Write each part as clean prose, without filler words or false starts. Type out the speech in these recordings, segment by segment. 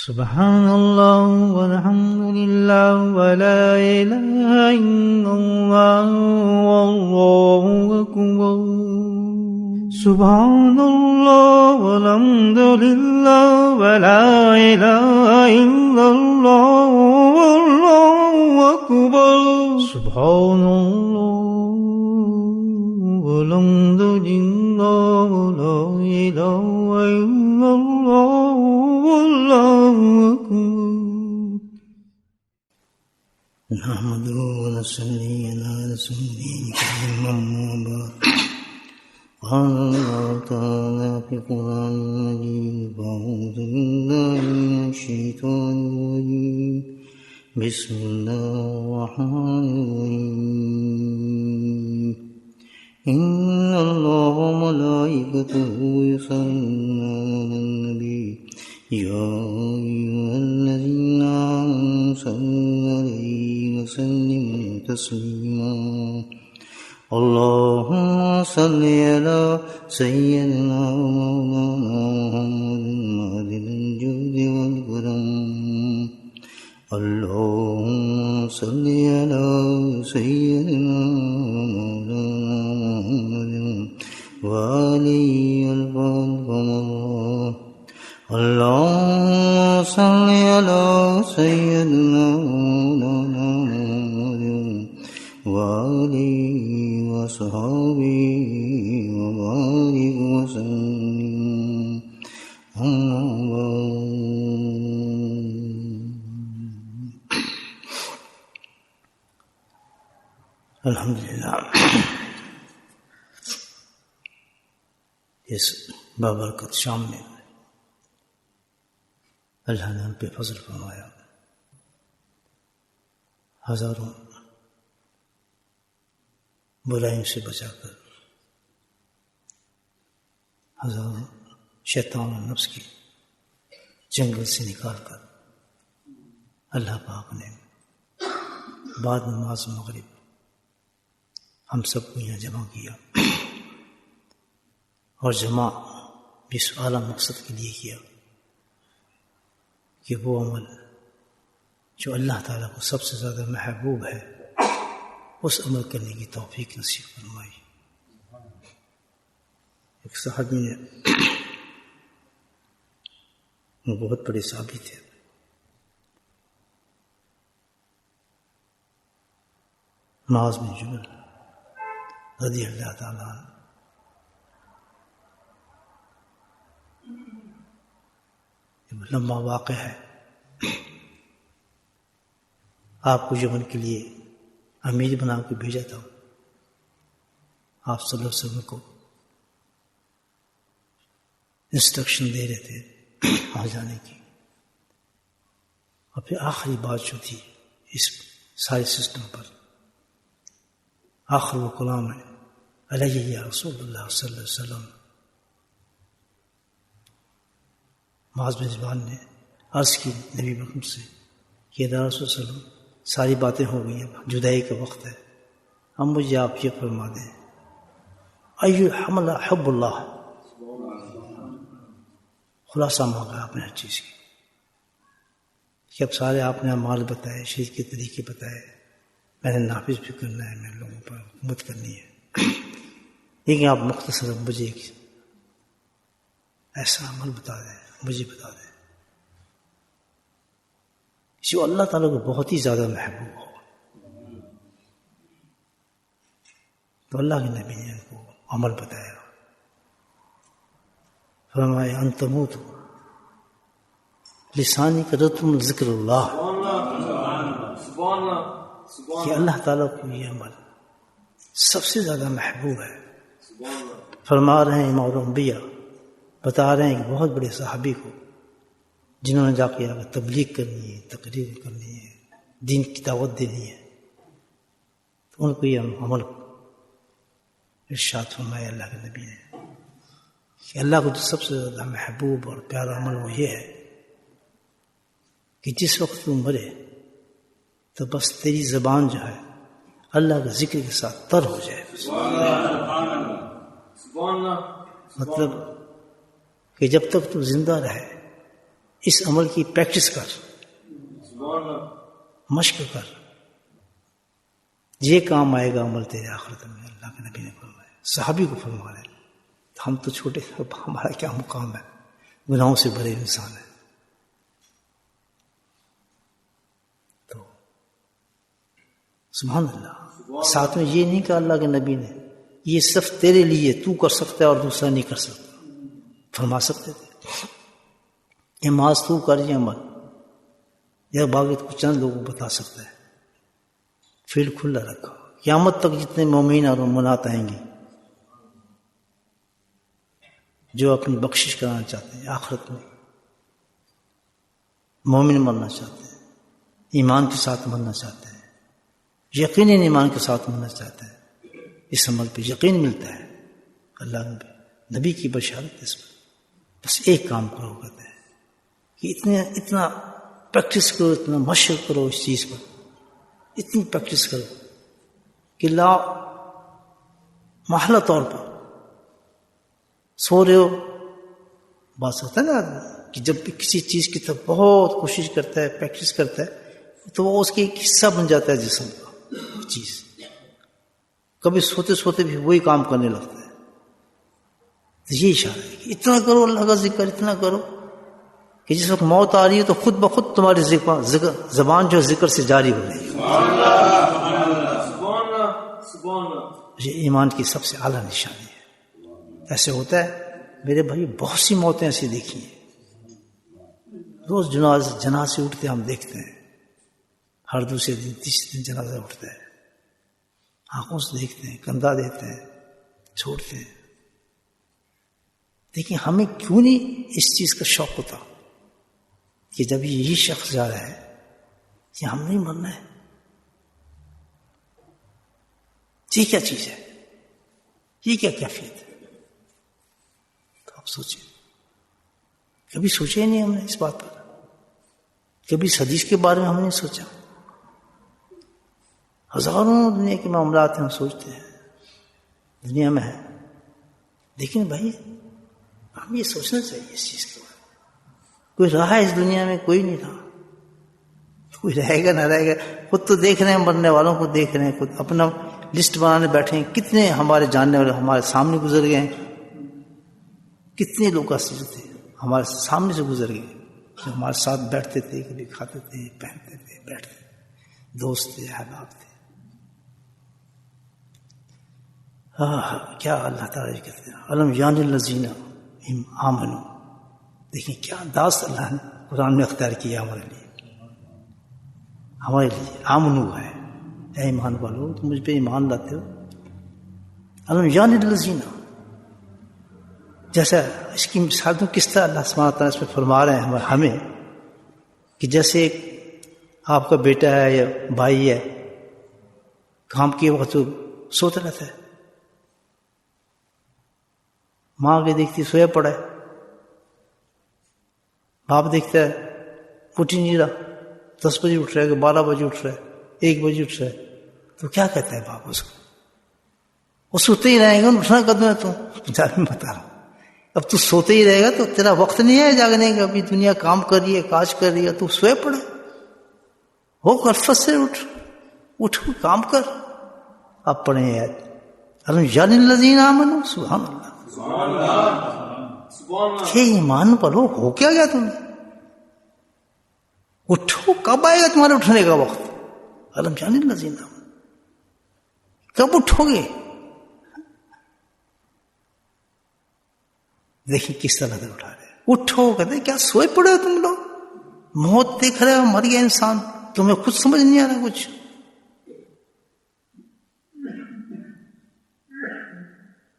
سبحان اللہ والحمد للہ ولا الہ الا اللہ واللہ اکبر سبحان اللہ والحمد للہ ولا الہ الا اللہ واللہ اکبر سبحان اللہ والحمد للہ ولا الہ الا اللہ واللہ اکبر نحمده ونصلي على رسوله الكريم أما بعد قال الله تعالى في القرآن المجيد أعوذ بالله من الشيطان الرجيم بسم الله الرحمن الرحيم إن الله وملائكته يصلون على النبي يا أيها الذين آمنوا صلوا عليه وسلموا تسليما اللهم صل على سيدنا ومولانا محمد معدن الجود والكرم اللهم صل على سيدنا ومولانا محمد وآله الفضل اللهم صل على سيدنا ومولانا محمد وآله وصحبه وبارك وسلم أما بعد الحمدللہ اس بابرکت شام میں اللہ نے ہم پہ فضل فرمایا ہزاروں برائیوں سے بچا کر ہزاروں شیطان و نفس کی جنگل سے نکال کر اللہ پاک نے بعد نماز مغرب ہم سب کو یہاں جمع کیا اور جمع اس اعلیٰ مقصد کے لیے کیا کہ وہ عمل جو اللہ تعالیٰ کو سب سے زیادہ محبوب ہے اس عمل کرنے کی توفیق نصیب فرمائی۔ ایک صحابی نے وہ بہت بڑے صحابی تھے، معاذ بن جبل رضی اللہ تعالیٰ عنہ، لمبا واقع ہے۔ آپ کو یمن کے لیے امیر بنا کے بھیجا تھا، آپ صلی اللہ علیہ وسلم کو انسٹرکشن دے رہے تھے وہاں جانے کی، اور پھر آخری بات جو تھی اس سارے سسٹم پر، آخر وہ کلام ہے علیہ یا رسول اللہ صلی اللہ علیہ وسلم۔ معاذ بن جبل نے عرض کی نبی محمد سے کہ یا رسول اللہ وسلم ساری باتیں ہو گئی، اب جدائی کا وقت ہے، اب مجھے آپ یہ فرما دیں ایو حمل حب اللہ، خلاصہ مانگا آپ نے ہر چیز کی کہ اب سارے آپ نے اعمال بتائے، شریعت کے طریقے بتائے، میں نے نافذ بھی کرنا ہے، میں لوگوں پر حکومت کرنی ہے، لیکن آپ مختصر مجھے ایک ایسا عمل بتا دیں، مجھے بتا دیں جو اللہ تعالیٰ کو بہت ہی زیادہ محبوب ہو۔ تو اللہ کے نبی نے ان کو عمل بتایا، فرمایا ان تموت لسانی کرتم ذکر اللہ، کہ اللہ تعالیٰ کو یہ عمل سب سے زیادہ محبوب ہے۔ فرما رہے ہیں امام الانبیاء، بتا رہے ہیں کہ بہت بڑے صحابی کو جنہوں نے جا کے تبلیغ کرنی ہے، تقریر کرنی ہے، دین کی دعوت دینی ہے، تو ان کو یہ عمل ارشاد فرمایا اللہ کے نبی نے کہ اللہ کو جو سب سے زیادہ محبوب اور پیارا عمل وہ یہ ہے کہ جس وقت تم مرے تو بس تیری زبان جو ہے اللہ کے ذکر کے ساتھ تر ہو جائے۔ مطلب کہ جب تک تو زندہ رہے اس عمل کی پریکٹس کر، مشق کر، یہ کام آئے گا عمل تیرے آخرت میں. اللہ کے نبی نے فرمایا، صحابی کو فرما رہے. ہم تو چھوٹے، ہمارا کیا مقام ہے، گناہوں سے بھرے انسان ہیں. تو سبحان اللہ. ساتھ میں یہ نہیں کہا اللہ کے نبی نے یہ صرف تیرے لیے، تو کر سکتا ہے اور دوسرا نہیں کر سکتا. فرما سکتے تھے یہ ماز تو کر یہ عمل، یا باقی تو چند لوگوں کو بتا سکتا ہے. فیلڈ کھلا رکھا. قیامت تک جتنے مومن اور مومنات آئیں گے جو اپنی بخشش کرانا چاہتے ہیں، آخرت میں مومن مرنا چاہتے ہیں، ایمان کے ساتھ مرنا چاہتے ہیں، یقیناً ایمان کے ساتھ مرنا چاہتے ہیں، اس عمل پہ یقین ملتا ہے. اللہ نبی کی بشارت اس پر. بس ایک کام کرو، کہتے ہیں کہ اتنا پریکٹس کرو، اتنا مشق کرو اس چیز پر، اتنی پریکٹس کرو کہ لا محالہ طور پر سو رہے ہو. بات ہوتا ہے نا کہ جب بھی کسی چیز کی طرف بہت کوشش کرتا ہے، پریکٹس کرتا ہے، تو وہ اس کے ایک حصہ بن جاتا ہے جسم کا چیز. کبھی سوتے سوتے بھی وہی کام کرنے لگتا ہے. تو یہ اشارہ ہے کہ اتنا کرو اللہ کا ذکر، اتنا کرو کہ جس وقت موت آ رہی ہے تو خود بخود تمہاری زبان جو ذکر سے جاری ہو رہی ہے. یہ ایمان کی سب سے اعلیٰ نشانی ہے. ایسے ہوتا ہے میرے بھائی، بہت سی موتیں ایسی دیکھی ہیں. روز جنازے اٹھتے ہم دیکھتے ہیں، ہر دوسرے دن تیسرے دن جنازہ اٹھتا ہے. آنکھوں سے دیکھتے ہیں، کندھا دیتے ہیں، چھوڑتے ہیں. لیکن ہمیں کیوں نہیں اس چیز کا شوق ہوتا کہ جب یہی شخص جا رہا ہے کہ ہم نہیں مرنا ہے؟ یہ کیا چیز ہے، یہ کیا کیفیت ہے؟ تو آپ سوچیں. کبھی سوچے ہی نہیں ہم نے اس بات پر. کبھی اس حدیث کے بارے میں ہم نے سوچا. ہزاروں دنیا کے معاملات ہم سوچتے ہیں، دنیا میں ہے، لیکن بھائی ہم یہ سوچنا چاہیے اس چیز کے بارے میں. کوئی رہا اس دنیا میں؟ کوئی نہیں رہا. کوئی رہے گا نہ رہے گا. خود تو دیکھ رہے ہیں، مرنے والوں کو دیکھ رہے ہیں، خود اپنا لسٹ بنانے بیٹھے ہیں. کتنے ہمارے جاننے والے ہمارے سامنے گزر گئے ہیں. کتنے لوگ ایسے تھے ہمارے سامنے سے گزر گئے، جو ہمارے ساتھ بیٹھتے تھے، کبھی کھاتے تھے، پہنتے تھے، بیٹھتے تھے، دوست تھے، احباب تھے. کیا اللہ تعالیٰ کہتے ہیں علم یان الذین آمنوا. دیکھیں کیا انداز اللہ نے قرآن میں اختیار کیا ہمارے لیے. آمنو ہے، اے ایمان والو تم مجھ پہ ایمان لاتے ہو. علم یان الذین، جیسا اس کی مثال تو کس طرح اللہ سبحانہ تعالیٰ اس میں فرما رہے ہیں ہمیں کہ جیسے ایک آپ کا بیٹا ہے یا بھائی ہے، کام کے وقت تو سوتا رہتا ہے، ماں کے دیکھتی سویا پڑا ہے، باپ دیکھتا ہے اٹھ ہی نہیں رہا، 10 بجے اٹھ رہا ہے، 12 بجے اٹھ رہا ہے، 1 بجے اٹھ رہا ہے، تو کیا کہتا ہے باپ اس کو؟ وہ سوتے ہی رہے گا. اٹھنا کدوں ہے تو میں بتا رہا ہوں. اب تو سوتے ہی رہے گا تو تیرا وقت نہیں ہے جاگنے کا. ابھی دنیا کام کر رہی ہے، کاج کر رہی ہے، تو سوئے پڑے ہو. غفلت سے اٹھ کام کر. اب پڑھیں الم یان الذین آمنوا. سبحان اللہ، کہ ایمان والو ہو کیا گیا تمہیں؟ اٹھو. کب آئے گا تمہارے اٹھنے کا وقت؟ الم یان الذین آمنوا. کب اٹھو گے؟ دیکھیں کس طرح سے اٹھا رہے. اٹھو کہتے کیا سوئے پڑے ہو تم لوگ؟ موت دیکھ رہے ہو، مر گیا انسان، تمہیں خود سمجھ نہیں آ رہا کچھ.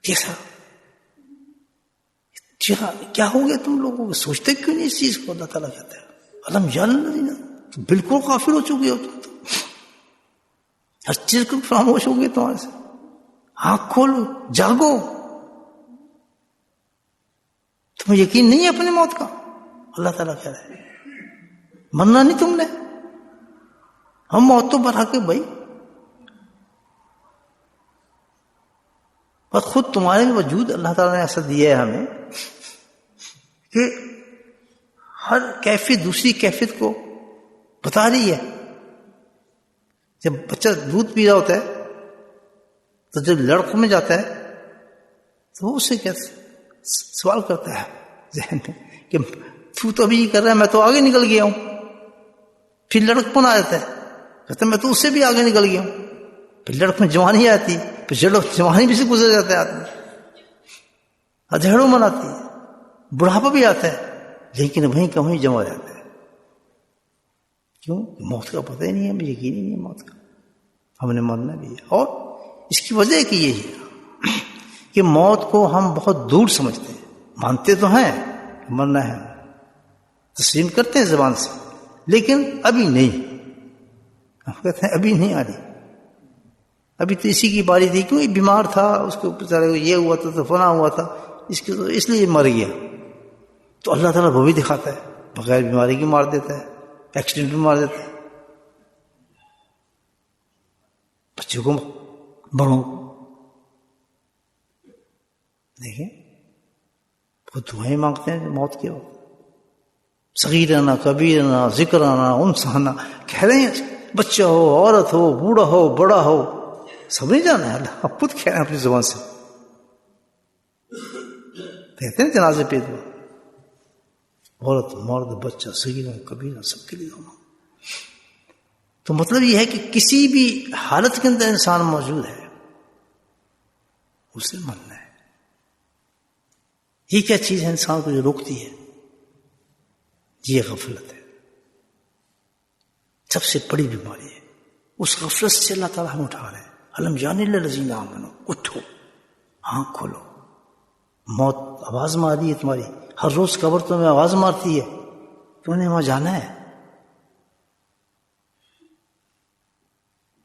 کیسا کیا ہو گیا تم لوگوں کو؟ سوچتے کیوں نہیں اس چیز کو؟ اللہ تعالیٰ کہتا ہے الم یان الذین، بالکل غافل ہو چکے ہو تم تو. ہر چیز کو خاموش ہو گئے تمہارے سے. آنکھ کھولو، جاگو. تمہیں یقین نہیں ہے اپنی موت کا؟ اللہ تعالیٰ کہہ رہا ہے مرنا نہیں تم نے. ہم موت تو بڑھا کے بھائی، پر خود تمہارے وجود اللہ تعالیٰ نے ایسا دیا ہے ہمیں کہ ہر کیفیت دوسری کیفیت کو بتا رہی ہے. جب بچہ دودھ پی رہا ہوتا ہے تو جب لڑکوں میں جاتا ہے تو وہ اسے کیا سوال کرتا ہے ذہن میں کہ تو ابھی یہ کر رہا ہے، میں تو آگے نکل گیا ہوں. پھر لڑکپن آ جاتا ہے، کہتا ہے میں تو اس سے بھی آگے نکل گیا ہوں. پھر لڑک میں جوانی آتی، پھر جوانی بھی سے گزر جاتا ہے آدمی، ادھیڑوں من آتی ہے، بڑھاپا بھی آتا ہے، لیکن وہیں کا وہیں جمع جاتا ہے. کیوں؟ موت کا پتہ ہی نہیں ہے، ہمیں یقین ہی نہیں ہے موت کا، ہم نے مرنا بھی ہے. اور اس کی وجہ کہ یہی ہے کہ موت کو ہم بہت دور سمجھتے ہیں. مانتے تو ہیں مرنا ہے، تسلیم کرتے ہیں زبان سے، لیکن ابھی نہیں. ہم کہتے ہیں ابھی نہیں آ رہی، ابھی تو اسی کی باری تھی، کیوں یہ بیمار تھا، اس کے اوپر یہ ہوا تھا تو فنا ہوا تھا، اس لیے مر گیا. تو اللہ تعالیٰ وہ بھی دکھاتا ہے، بغیر بیماری کی مار دیتا ہے، ایکسیڈنٹ میں مار دیتا ہے. بچوں کو، بڑوں کو دیکھیں وہ دعائیں مانگتے ہیں موت کے وقت، صغیرنا کبیرنا ذکرنا انسانا، کہہ رہے ہیں بچہ ہو، عورت ہو، بوڑھا ہو، بڑا ہو، سب نہیں جانا ہے. اللہ آپ خود کہہ رہے ہیں اپنی زبان سے، کہتے ہیں جنازے پہ دعا، عورت مرد بچہ صغیر کبیرہ سب کے لیے دعا. تو مطلب یہ ہے کہ کسی بھی حالت کے اندر انسان موجود ہے، اسے مرنا ہے. یہ کیا چیز ہے انسان کو جو روکتی ہے؟ یہ غفلت ہے، سب سے بڑی بیماری ہے. اس غفلت سے اللہ تعالیٰ ہمیں اٹھا رہے ہیں. الم جان الذین آمنوا، اٹھو، آنکھ کھولو. موت آواز مار رہی ہے تمہاری، ہر روز قبر تمہیں آواز مارتی ہے، تم نے وہاں جانا ہے.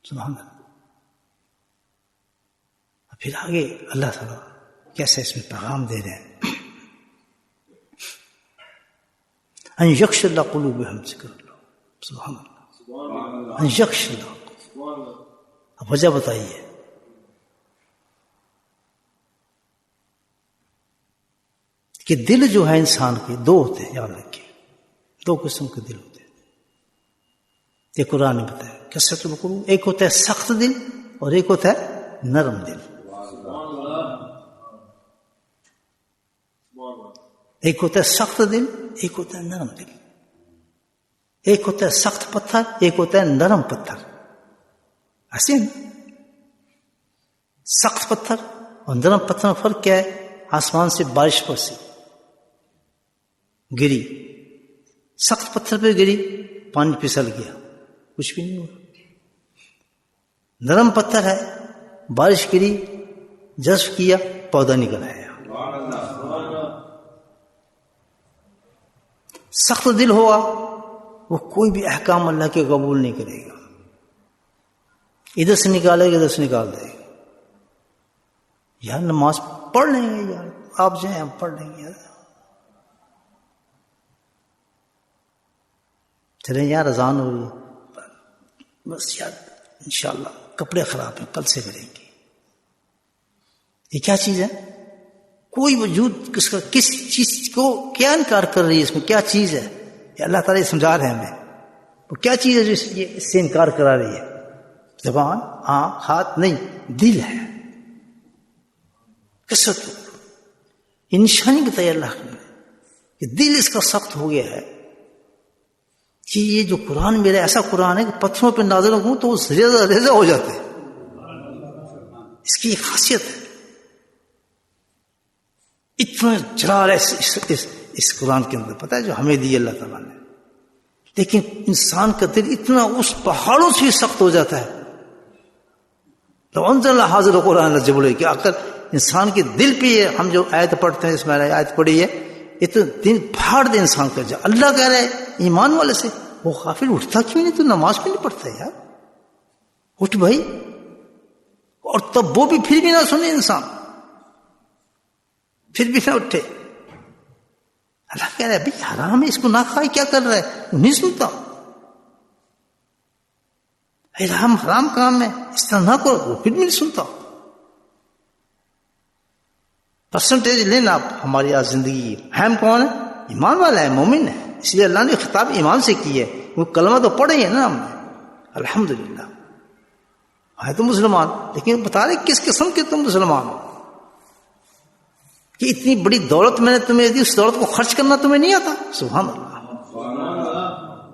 سبحان اللہ. پھر آگے اللہ تعالیٰ کیسے اس میں پیغام دے رہے ہیں، ان یکش اللہ قلوبہم ذکر اللہ. سبحان اللہ، ان یکش اللہ. اب وجہ بتائیے. کہ دل جو ہے انسان کے دو ہوتے ہیں، یاد رکھیے، دو قسم کے دل ہوتے ہیں. یہ قرآن نے بتایا کثرت القلوب، ایک ہوتا ہے سخت دل اور ایک ہوتا ہے نرم دل. ایک ہوتا ہے سخت دل، ایک ہوتا ہے نرم دل. ایک ہوتا ہے سخت پتھر، ایک ہوتا ہے نرم پتھر. ایسے سخت پتھر اور نرم پتھر میں فرق کیا ہے؟ آسمان سے بارش پر سے گری، سخت پتھر پہ گری، پانی پھسل گیا، کچھ بھی نہیں ہوا. نرم پتھر ہے، بارش گری، جذب کیا، پودا نکل آیا. سخت دل ہوا وہ کوئی بھی احکام اللہ کے قبول نہیں کرے گا، ادھر سے نکالے گا ادھر سے نکال دے گا. یار نماز پڑھ لیں گے، یار آپ جائیں ہم پڑھ لیں گے، یار چلیں یار اذان ہو رہی ہے، بس یار انشاءاللہ کپڑے خراب ہیں کل سے کریں گے. یہ کیا چیز ہے؟ کوئی وجود کس کا کس چیز کو کیا انکار کر رہی ہے؟ اس میں کیا چیز ہے؟ یہ اللہ تعالیٰ سمجھا رہے ہیں ہمیں، وہ کیا چیز ہے جو اس سے انکار کرا رہی ہے؟ زبان، آنکھ، ہاتھ نہیں، دل ہے. کثرت یہ نشانی بتائی اللہ نے کہ دل اس کا سخت ہو گیا ہے کہ یہ جو قرآن میرا ایسا قرآن ہے کہ پتھروں پہ نازل ہوں تو وہ ریزہ ہو جاتے ہیں. اس کی ایک خاصیت ہے، اتنا جلال ہے اس قرآن کے اندر، پتہ ہے جو ہمیں دی اللہ تعالیٰ نے. لیکن انسان کا دل اتنا اس پہاڑوں سے سخت ہو جاتا ہے. تو انزل حاضر قرآن جبل، کہ اگر انسان کے دل پہ یہ ہم جو آیت پڑھتے ہیں، اس میں آیت پڑھی ہے، یہ تو دل پھاڑ دے انسان کا. جو اللہ کہہ رہے ہے ایمان والے سے، وہ غافل اٹھتا کیوں نہیں؟ تو نماز کیوں نہیں پڑھتا یار؟ اٹھ بھائی. اور تب وہ بھی پھر بھی نہ سنے انسان، پھر بھی نہ اٹھے. اللہ کہہ رہا ہے بھائی حرام ہے، اس کو نہ کھائے، کیا کر رہا ہے؟ وہ نہیں سنتا. حرام کام ہے، اس طرح نہ کرو، وہ پھر بھی نہیں سنتا. پرسنٹیج لینا آپ ہماری آج زندگی، ہم کون ہے؟ ایمان والا ہے، مومن ہے. اس لیے اللہ نے خطاب ایمان سے کی ہے. وہ کلمہ تو پڑھے ہیں نا ہم نے, الحمدللہ ہے تو مسلمان, لیکن بتا رہے کس قسم کے تم مسلمان ہو کہ اتنی بڑی دولت میں نے تمہیں دی, اس دولت کو خرچ کرنا تمہیں نہیں آتا. سبحان اللہ.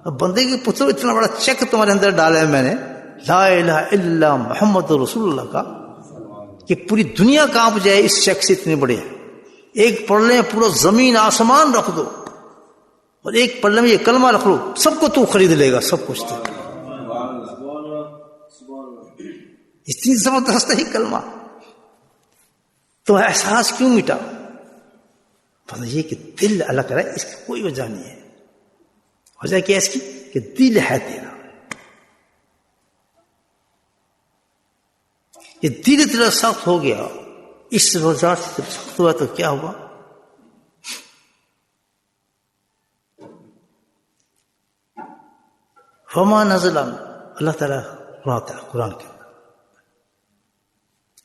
اب بندے کے پتر اتنا بڑا چیک تمہارے اندر ڈالا ہے میں نے, لا الہ الا محمد رسول اللہ کا, کہ پوری دنیا کانپ جائے اس چیک سے. اتنے بڑے ہیں, ایک پڑھ لیں پورا زمین آسمان رکھ دو, اور ایک پڑھ لیں میں یہ کلمہ رکھ لو, سب کو تو خرید لے گا, سب کچھ. اتنی زبردست ہے کلمہ, تو احساس کیوں مٹا؟ پتہ یہ کہ دل اللہ کرے, اس کی کوئی وجہ نہیں ہے. وجہ کیا ہے اس کی کہ دل ہے تیرا. یہ دل تیرا سخت ہو گیا, اس وجہ سے سخت ہوا تو کیا ہوا؟ فما نزل, اللہ تعالیٰ قرآن کے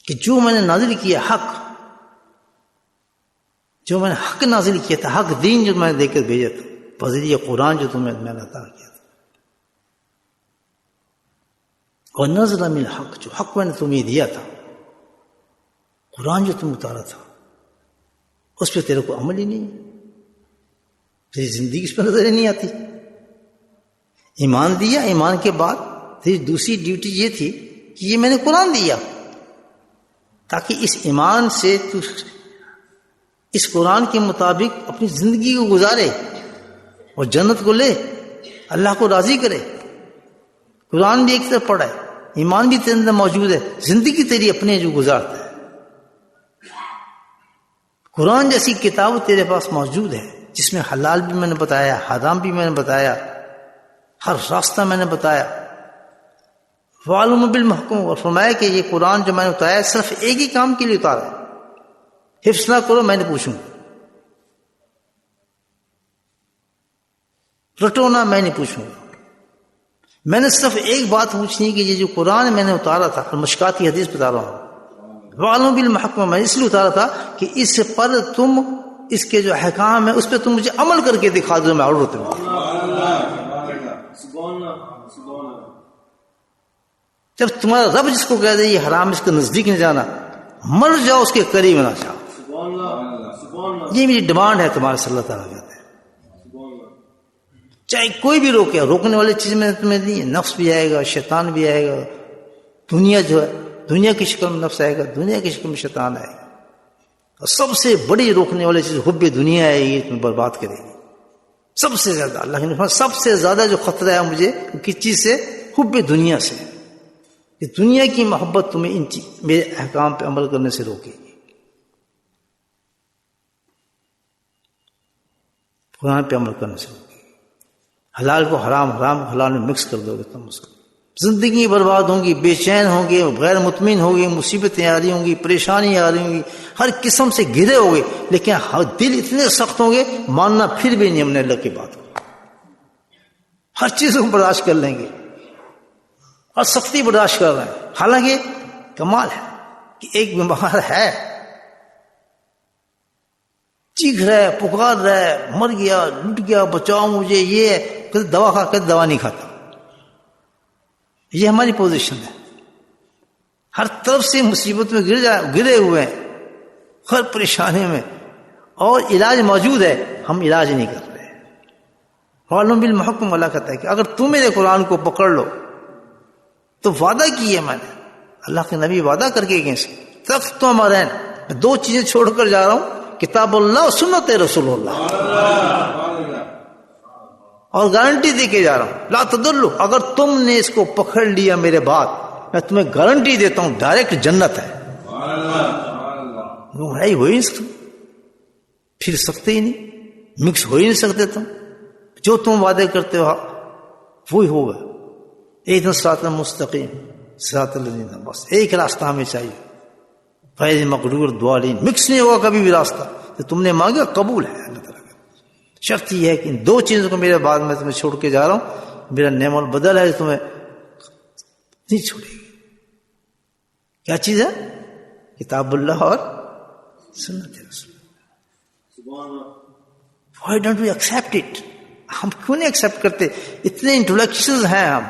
کہ جو میں نے نازل کیا حق, جو میں نے حق نازل کیا تھا, حق دین جو میں نے دے کر بھیجا تھا, بذریعہ قرآن جو تمہیں میں نے عطا کیا تھا. اور نزل من الحق, جو حق میں نے تمہیں دیا تھا, قرآن جو تم اتارا تھا, اس پہ تیرے کو عمل ہی نہیں, تیری زندگی اس پہ نظر ہی نہیں آتی. ایمان دیا, ایمان کے بعد تیری دوسری ڈیوٹی یہ تھی کہ یہ میں نے قرآن دیا تاکہ اس ایمان سے تو اس قرآن کے مطابق اپنی زندگی کو گزارے اور جنت کو لے, اللہ کو راضی کرے. قرآن بھی ایک طرف پڑھا ہے, ایمان بھی تیرے اندر موجود ہے, زندگی تیری اپنے جو گزارتا ہے. قرآن جیسی کتاب تیرے پاس موجود ہے جس میں حلال بھی میں نے بتایا, حرام بھی میں نے بتایا, ہر راستہ میں نے بتایا. وعلم بالمحکوم, اور فرمایا کہ یہ قرآن جو میں نے اتارا ہے صرف ایک ہی کام کے لیے اتارا ہے, حفظ نہ کرو میں نے پوچھوں, رٹو نہ میں نے پوچھوں. میں نے صرف ایک بات پوچھنی ہے کہ یہ جو قرآن میں نے اتارا تھا, مشکات کی حدیث بتا رہا ہوں, وعلم بالمحکوم میں اس لیے اتارا تھا کہ اس پر تم, اس کے جو احکام ہے اس پہ تم مجھے عمل کر کے دکھا دو, میں اور جب تمہارا رب جس کو کہہ دے یہ حرام, اس کے نزدیک نہیں جانا, مر جاؤ اس کے قریب نہ جاؤ, یہ میری ڈیمانڈ ہے تمہارے صلی اللہ تعالیٰ کہتے ہیں. چاہے کوئی بھی روکے, روکنے والی چیز میں نے تمہیں دی, نفس بھی آئے گا, شیطان بھی آئے گا, دنیا جو ہے دنیا کی شکل میں نفس آئے گا, دنیا کی شکل میں شیطان آئے گا, اور سب سے بڑی روکنے والی چیز حب دنیا ہے, یہ تمہیں برباد کرے گی. سب سے زیادہ اللہ کے نبی, سب سے زیادہ جو خطرہ ہے مجھے کس چیز سے؟ حب دنیا سے, کہ دنیا کی محبت تمہیں ان میرے احکام پہ عمل کرنے سے روکے گی. قرآن پہ عمل کرنے سے روکے گی. حلال کو حرام, حرام کو حلال میں مکس کر دو گے تم, اس کو زندگی برباد ہوں گی, بے چین ہوں گے, غیر مطمئن ہوں گی, مصیبتیں آ رہی ہوں گی, پریشانی آ رہی ہوں گی, ہر قسم سے گھرے ہو گے, لیکن دل اتنے سخت ہوں گے ماننا پھر بھی نہیں ہم نے اللہ کی بات کو. ہر چیز کو برداشت کر لیں گے اور سختی برداشت کر رہے ہیں. حالانکہ کمال ہے کہ ایک بیمار ہے, چیخ رہا ہے, پکار رہا ہے, مر گیا, لٹ گیا, بچاؤ مجھے, یہ ہے, کبھی دوا کھا کر دوا نہیں کھاتا. یہ ہماری پوزیشن ہے, ہر طرف سے مصیبت میں گرے ہوئے ہیں, ہر پریشانی میں, اور علاج موجود ہے, ہم علاج نہیں کر رہے. معلوم بالمحکم, اللہ کہتا ہے کہ اگر تم میرے قرآن کو پکڑ لو تو وعدہ کی ہے میں نے, اللہ کے نبی وعدہ کر کے گئے تخت تو ہمارے, میں دو چیزیں چھوڑ کر جا رہا ہوں, کتاب اللہ اور سنت رسول اللہ, اور گارنٹی دے کے جا رہا ہوں, لا تضلوا, اگر تم نے اس کو پکڑ لیا میرے بعد, میں تمہیں گارنٹی دیتا ہوں ڈائریکٹ جنت ہے. گمراہی ہو ہی نہیں سکتی, پھر سکتے ہی نہیں, مکس ہو ہی نہیں سکتے تم, جو تم وعدے کرتے ہو وہی ہوگا. ایک دن صراط مستقیم, صراط الذین, بس ایک راستہ ہمیں چاہیے. فیض مقدور دوالین, مکس نہیں ہوگا کبھی بھی راستہ. تو تم نے مانگا قبول ہے اللہ تعالیٰ کا. شرط یہ ہے کہ ان دو چیزوں کو میرے بعد میں تمہیں چھوڑ کے جا رہا ہوں, میرا نعم البدل ہے تمہیں نہیں چھوڑے گی. کیا چیز ہے؟ کتاب اللہ اور سنت رسول. Why don't we accept it? ہم کیوں نہیں ایکسپٹ کرتے؟ اتنے انٹلیکچوئل ہیں ہم،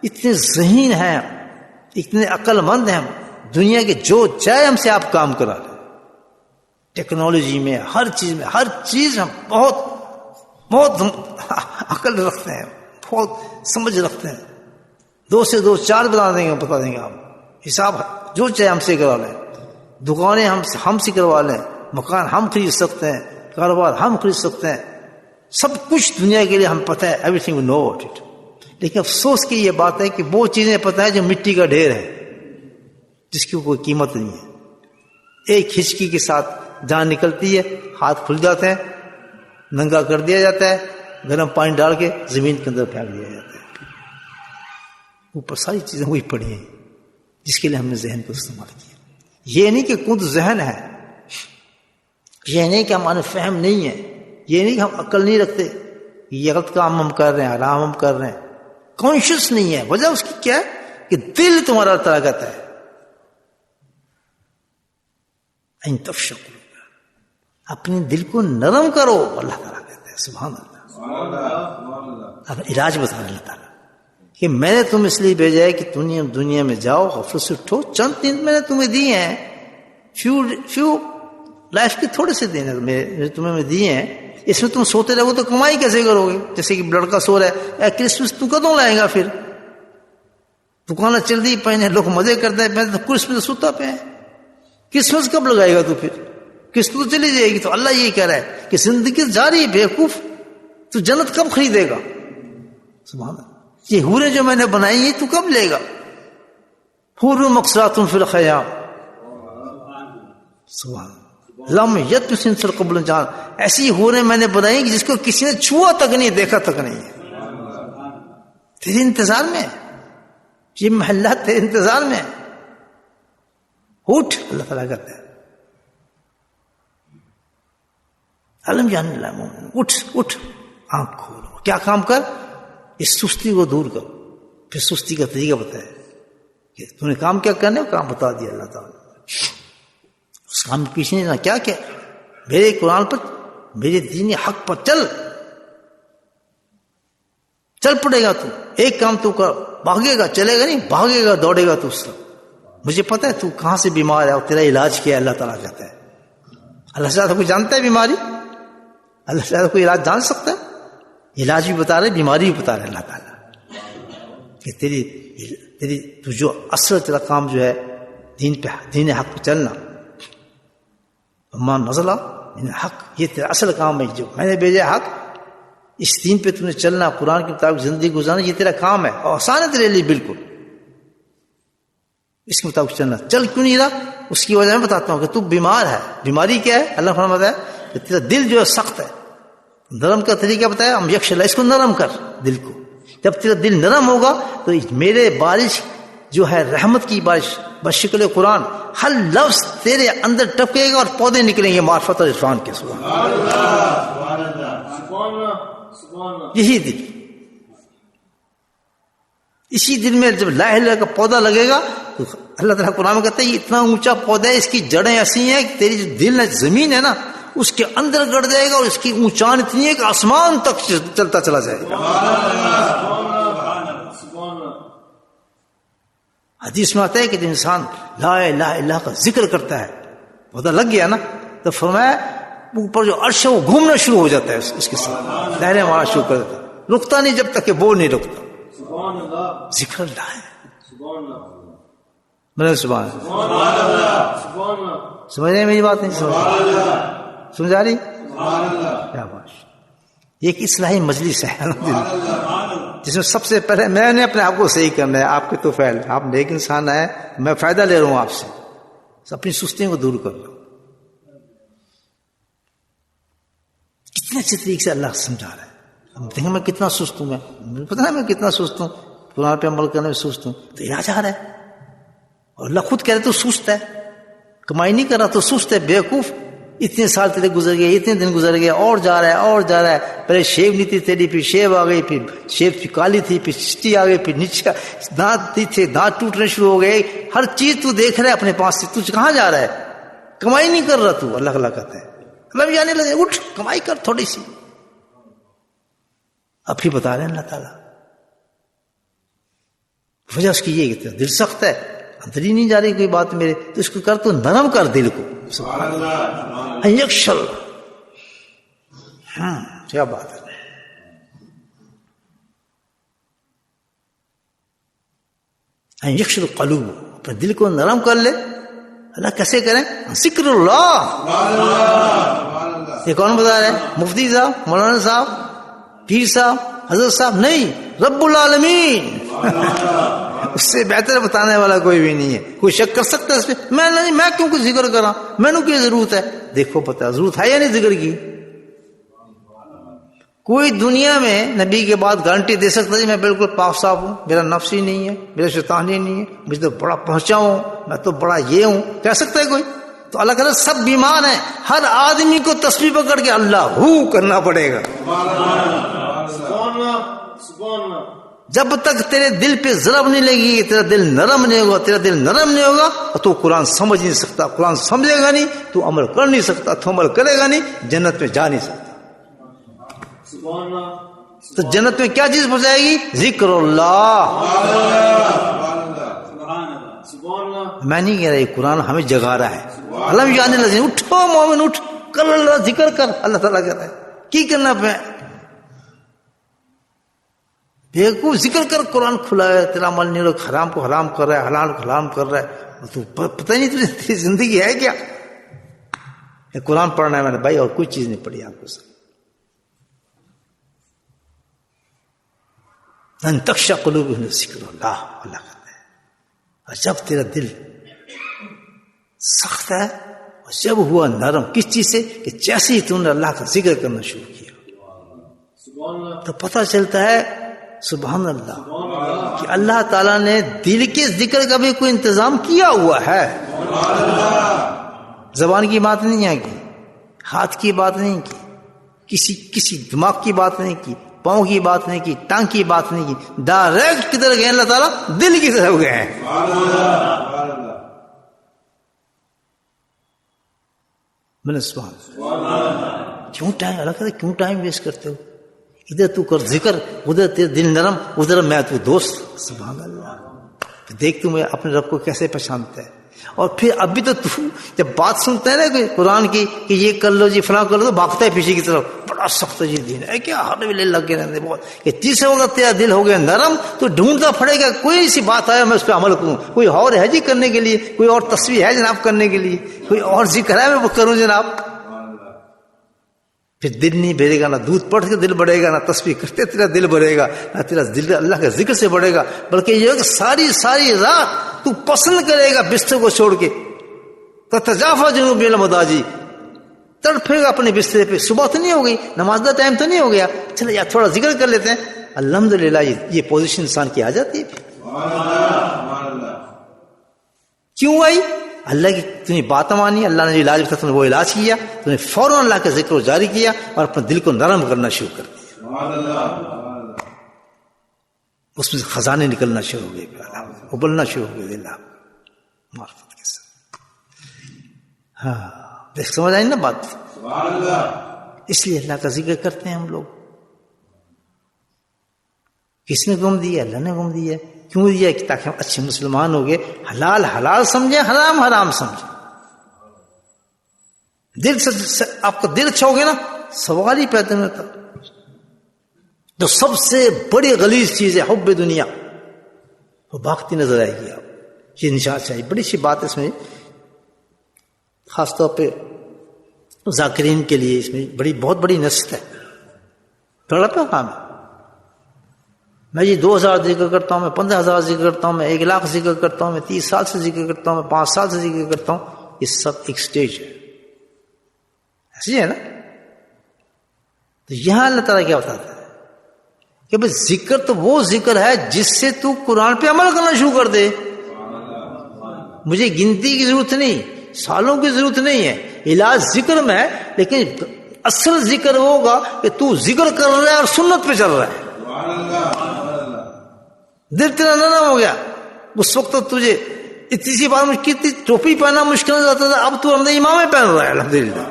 اتنے ذہین ہیں ہم، اتنے عقل مند ہیں ہم، دنیا کے جو چاہے ہم سے آپ کام کرا لیں، ٹیکنالوجی میں، ہر چیز ہم بہت عقل رکھتے ہیں، بہت سمجھ رکھتے ہیں. 2 سے 2 4 بتا دیں گے آپ. حساب جو چاہے ہم سے کرا لیں، دکانیں ہم سے کروا لیں، مکان ہم خرید سکتے ہیں، کاروبار ہم خرید سکتے ہیں، سب کچھ دنیا کے لیے ہم پتہ ہے، everything we know about it. لیکن افسوس کی یہ بات ہے کہ وہ چیزیں پتہ ہے جو مٹی کا ڈھیر ہے، جس کی کوئی قیمت نہیں ہے. ایک ہچکی کے ساتھ جان نکلتی ہے، ہاتھ کھل جاتے ہیں، ننگا کر دیا جاتا ہے، گرم پانی ڈال کے زمین کے اندر پھینک دیا جاتا ہے. اوپر ساری چیزیں وہی پڑی ہیں جس کے لیے ہم نے ذہن کو استعمال کیا. یہ نہیں کہ کند ذہن ہے، یہ نہیں کہ ہمارے فہم نہیں ہے، یہ نہیں کہ ہم عقل نہیں رکھتے، یہ غلط کام ہم کر رہے ہیں، حرام ہم کر رہے ہیں، کانشیس نہیں ہے. وجہ اس کی کیا ہے کہ دل تمہارا طرح کہتا ہے ان تفشقوا، اپنے دل کو نرم کرو. اللہ تعالیٰ کہتا ہے سبحان اللہ. اب علاج بتا رہے اللہ تعالیٰ کہ میں نے تم اس لیے بھیجا ہے کہ دنیا میں جاؤ، غفلت سے اٹھو. چند دن میں نے تمہیں دیے ہیں، فیو لائف کے تھوڑے سے دن تمہیں دیے ہیں. اس میں تم سوتے رہو تو کمائی کیسے کرو گے؟ جیسے کہ لڑکا سو رہا ہے، کرسمس تو کدوں لائے گا؟ پھر دکانیں چل رہی پہنے، لوگ مزے کرتے ہیں پہنے، تو کرسمس سوتا پہ ہے. کرسمس کب لگائے گا تو؟ پھر کرسمس تو چلی جائے گی. تو اللہ یہ کہہ رہا ہے کہ زندگی جاری بیوقوف، تو جنت کب خریدے گا؟ سبحان اللہ. یہ حوریں جو میں نے بنائی ہیں تو کب لے گا؟ حور مقصرات فی الخیام، سبحان اللہ. لم یطمثن قبل جان، ایسی حوریں میں نے بنائی کہ جس کو کسی نے چھوا تک نہیں، دیکھا تک نہیں ہے. تیرے انتظار میں، یہ محلہ تیرے انتظار میں. اٹھ، اللہ تعالیٰ کہتا ہے علم جان اللہ مومن، اٹھ، آنکھ کھولو. کیا کام کر؟ اس سستی کو دور کرو. پھر سستی کا طریقہ بتایا کہ تم نے کام کیا کرنا ہے، وہ کام بتا دیا اللہ تعالیٰ. اس کام کے پیچھے نہیں، کیا میرے قرآن پر، میرے دین حق پر چل پڑے گا. تو ایک کام تو کر، بھاگے گا، چلے گا نہیں، بھاگے گا، دوڑے گا. تو اس طرح مجھے پتا ہے تو کہاں سے بیمار ہے اور تیرا علاج کیا ہے. اللہ تعالیٰ کہتا ہے، اللہ تعالیٰ کوئی جانتا ہے بیماری؟ اللہ تعالیٰ کوئی علاج جان سکتا ہے؟ علاج بھی بتا رہے، بیماری بھی بتا رہے اللہ تعالیٰ کہ تیری تو جو اصل تیرا کام جو ہے دین حق پہ چلنا، مان نزلہ دین حق، یہ تیرا اصل کام ہے. جو میں نے بھیجا حق، اس دین پہ تم نے چلنا، قرآن کے مطابق زندگی گزارنا، یہ تیرا کام ہے اور آسان ہے تیرے لیے بالکل. اس کے مطابق چلنا. چل کیوں نہیں رہا؟ اس کی وجہ میں بتاتا ہوں کہ تو بیمار ہے. بیماری کیا ہے؟ اللہ فرماتا ہے کہ تیرا دل جو ہے سخت ہے. نرم کا طریقہ بتایا، ہم یکش اللہ، اس کو نرم کر دل کو. جب تیرا دل نرم ہوگا تو میرے بارش جو ہے رحمت کی بارش بشکل قرآن، ہر لفظ تیرے اندر ٹپکے گا اور پودے نکلیں گے معرفت اور عرفان کے. سبحان اللہ. یہی دل، اسی دل میں جب لا الہ الا اللہ کا پودا لگے گا تو اللہ تعالیٰ قرآن میں کہتا ہے یہ اتنا اونچا پودا ہے، اس کی جڑیں ایسی ہیں کہ تیری جو دل ہے، زمین ہے نا، اس کے اندر گڑ جائے گا اور اس کی اونچان اتنی ہے کہ آسمان تک چلتا چلا جائے گا. حدیث میں آتا ہے کہ جب انسان لا الہ الا اللہ کا ذکر کرتا ہے، پودا لگ گیا نا، تو فرمایا اوپر جو عرش ہے وہ گھومنا شروع ہو جاتا ہے، اس کے ساتھ لہریں مارنا شروع کر دیتا ہے، رکتا نہیں جب تک کہ وہ نہیں رکتا. ذکر اللہ ہے. سبحان اللہ. سمجھ رہے ہیں میری بات؟ نہیں سمجھا رہی؟ کیا بات. یہ ایک اصلاحی مجلس ہے جس میں سب سے پہلے میں نے اپنے آپ کو صحیح کرنا ہے. آپ کے تو فعل، آپ نیک انسان ہے، میں فائدہ لے رہا ہوں آپ سے، اپنی سستیوں کو دور کر لو. کتنے اچھے طریقے سے اللہ سمجھا رہا ہے. دیکھیں میں کتنا سست ہوں، میں پتہ ہے میں کتنا سست ہوں، قرآن پہ عمل کرنے میں سست ہوں. تو علاج آ رہا ہے اور اللہ خود کہہ رہے تو سست ہے، کمائی نہیں کر رہا تو سست ہے، بیوقوف. اتنے سال تیرے گزر گئے، اتنے دن گزر گئے، اور جا رہا ہے اور جا رہا ہے. پہلے شیو نہیں تھی تیری، پھر شیو آ گئی، پھر شیو کی کالی تھی، پھر چٹی آ گئی، پھر نیچے دانت نہیں تھے، دانت ٹوٹنے شروع ہو گئے. ہر چیز تو دیکھ رہا ہے اپنے پاس سے، تجھ کہاں جا رہا ہے؟ کمائی نہیں کر رہا تو. اللہ کہتا ہے اللہ بھی جانے لگے، اٹھ کمائی کر تھوڑی سی. اب پھر بتا رہے ہیں اللہ تعالیٰ وجہ اس کی یہ کہ دل سخت ہے، اندر ہی نہیں جا رہی کوئی بات میرے، تو اس کو کر تو نرم کر دل کو. سبحان اللہ. یکشل، کیا بات ہے. یکشل قلوب، اپنے دل کو نرم کر لے. اللہ کیسے کریں؟ ذکر اللہ. یہ کون بتا رہے ہیں؟ مفتی صاحب، مولانا صاحب، پیر صاحب، حضرت صاحب نہیں، رب العالمین. اس سے بہتر بتانے والا کوئی بھی نہیں ہے. کوئی شک کر سکتا ہے اس پہ؟ میں نہیں، میں کیوں کچھ ذکر کرا، میں نے کیا ضرورت ہے؟ دیکھو پتہ ضرورت ہے یا نہیں ذکر کی. کوئی دنیا میں نبی کے بعد گارنٹی دے سکتا ہے میں بالکل پاک صاف ہوں، میرا نفس ہی نہیں ہے، میرا شیطان ہی نہیں ہے، مجھے تو بڑا پہنچا ہوں، میں تو بڑا یہ ہوں، کہہ سکتا ہے کوئی؟ تو اللہ کہتا ہے سب بیمار ہیں. ہر آدمی کو تسبیح پکڑ کے اللہ ہو کرنا پڑے گا. جب تک تیرے دل پہ ضرب نہیں لگی، تیرا دل نرم نہیں ہوگا، تیرا دل نرم نہیں ہوگا تو قرآن سمجھ نہیں سکتا، قرآن سمجھے گا نہیں تو عمل کر نہیں سکتا، تو عمل کرے گا نہیں جنت میں جا نہیں سکتا. تو جنت میں کیا چیز پہنچائے گی؟ ذکر اللہ. میں نہیں کہہ رہا یہ قرآن ہمیں جگا رہا ہے. اللہ جانے لگے اٹھو مومن اٹھ کر اللہ ذکر کر. اللہ تعالیٰ کہتا ہے کی کرنا پہ بیوقوف ذکر کر. قرآن کھلا ہے، تیرا عمل نہیں ہو، حرام کو حرام کر رہا ہے، حلال کو حرام کر رہا ہے، تو پتہ نہیں تجھے زندگی ہے کیا؟ قرآن پڑھنا ہے میں نے بھائی، اور کوئی چیز نہیں پڑھی آپ کو. ان تخشع قلوبهم ذکر اللہ. اللہ کہتا ہے اور جب تیرا دل سخت ہے اور جب ہوا نرم کس چیز سے کہ جیسے ہی تم نے اللہ کا ذکر کرنا شروع کیا تو پتہ چلتا ہے سبحان اللہ کہ اللہ تعالیٰ نے دل کے ذکر کا بھی کوئی انتظام کیا ہوا ہے. زبان کی بات نہیں ہے کی، ہاتھ کی بات نہیں کی، کسی دماغ کی بات نہیں کی، پاؤں کی بات نہیں کی، ٹانگ کی بات نہیں کی، ڈائریکٹ کدھر گئے اللہ تعالیٰ؟ دل کی طرف گئے ہیں. کیوں ٹائم اللہ کہتے کیوں ٹائم ویسٹ کرتے ہو؟ ادھر تو کر ذکر، ادھر تیرے دل نرم، ادھر میں تو دوست. سبحان اللہ. دیکھ تو میں اپنے رب کو کیسے پہچانتا ہے. اور پھر ابھی تو جب بات سنتا ہے نا کہ قرآن کی کہ یہ کر لو جی فلاں کر لو تو بھاگتا ہے پیچھے کی طرف. بڑا سخت جی دین ہے کیا، ہر ویلے لگے رہتے بہت. کہ تیسرے وقت تیرا دل ہو گیا نرم تو ڈھونڈتا پڑے گا کوئی سی بات آئے میں اس پہ عمل کروں. کوئی اور ہے جی کرنے کے لیے، کوئی اور تصویر ہے جناب کرنے کے لیے، کوئی اور ذکر ہے میں وہ کروں جناب. پھر دل نہیں بھرے گا، نہ دودھ پڑھ کے دل بڑھے گا، نہ تسبیح کرتے تیرا دل بڑھے گا، نہ تیرا دل اللہ کے ذکر سے بڑھے گا. بلکہ یہ کہ ساری رات تو پسند کرے گا بستر کو چھوڑ کے. تتجافی جنوبہم عن المضاجع، تڑپے گا اپنے بستر پہ. صبح تو نہیں ہو گئی، نماز کا ٹائم تو نہیں ہو گیا، چلے یار تھوڑا ذکر کر لیتے ہیں. الحمدللہ یہ پوزیشن انسان کی آ جاتی ہے. کیوں آئی؟ اللہ کی تمہیں بات مانی، اللہ نے جو علاج بتایا تم نے وہ علاج کیا، تم نے فوراً اللہ کا ذکر جاری کیا اور اپنے دل کو نرم کرنا شروع کر دیا. اس میں سے خزانے نکلنا شروع ہو گئے، ابلنا شروع ہو گئے اللہ معرفت کے ساتھ. ہاں دیکھ سمجھ آئی نا بات. اس لیے اللہ کا ذکر کرتے ہیں ہم لوگ. کس نے گم دیا؟ اللہ نے گم دیا. کیوں دیا؟ کہ تاکہ ہم اچھے مسلمان ہو گئے، حلال حلال سمجھیں، حرام حرام سمجھیں. دل سے آپ کا دل اچھا ہو گیا نا سوال ہی پیدا نہیں ہوتا. تو سب سے بڑی غلیظ چیز ہے حب دنیا، وہ بھاگتی نظر آئے گی. آپ یہ نشان چاہیے. بڑی سی بات اس میں خاص طور پہ ذاکرین کے لیے اس میں بہت بڑی نصیحت ہے. بڑا پیغام ہے. میں یہ 2000 ذکر کرتا ہوں، میں 15000 ذکر کرتا ہوں، میں 1,00,000 ذکر کرتا ہوں، میں 30 سال سے ذکر کرتا ہوں، میں 5 سال سے ذکر کرتا ہوں. یہ سب ایک سٹیج ہے. ایسی ہے نا. تو یہاں اللہ تعالیٰ کیا بتاتا ہے کہ بھائی ذکر تو وہ ذکر ہے جس سے تو قرآن پہ عمل کرنا شروع کر دے. مجھے گنتی کی ضرورت نہیں، سالوں کی ضرورت نہیں ہے. علاج ذکر میں ہے، لیکن اصل ذکر وہ ہوگا کہ تو ذکر کر رہا ہے اور سنت پہ چل رہا ہے. دل تیرا نرم ہو گیا. اس وقت تو تجھے اتنی سی بات مشکل تھی، ٹوپی پہننا مشکل ہو جاتا تھا، اب تو اندر امامیں پہن رہا ہے الحمدللہ.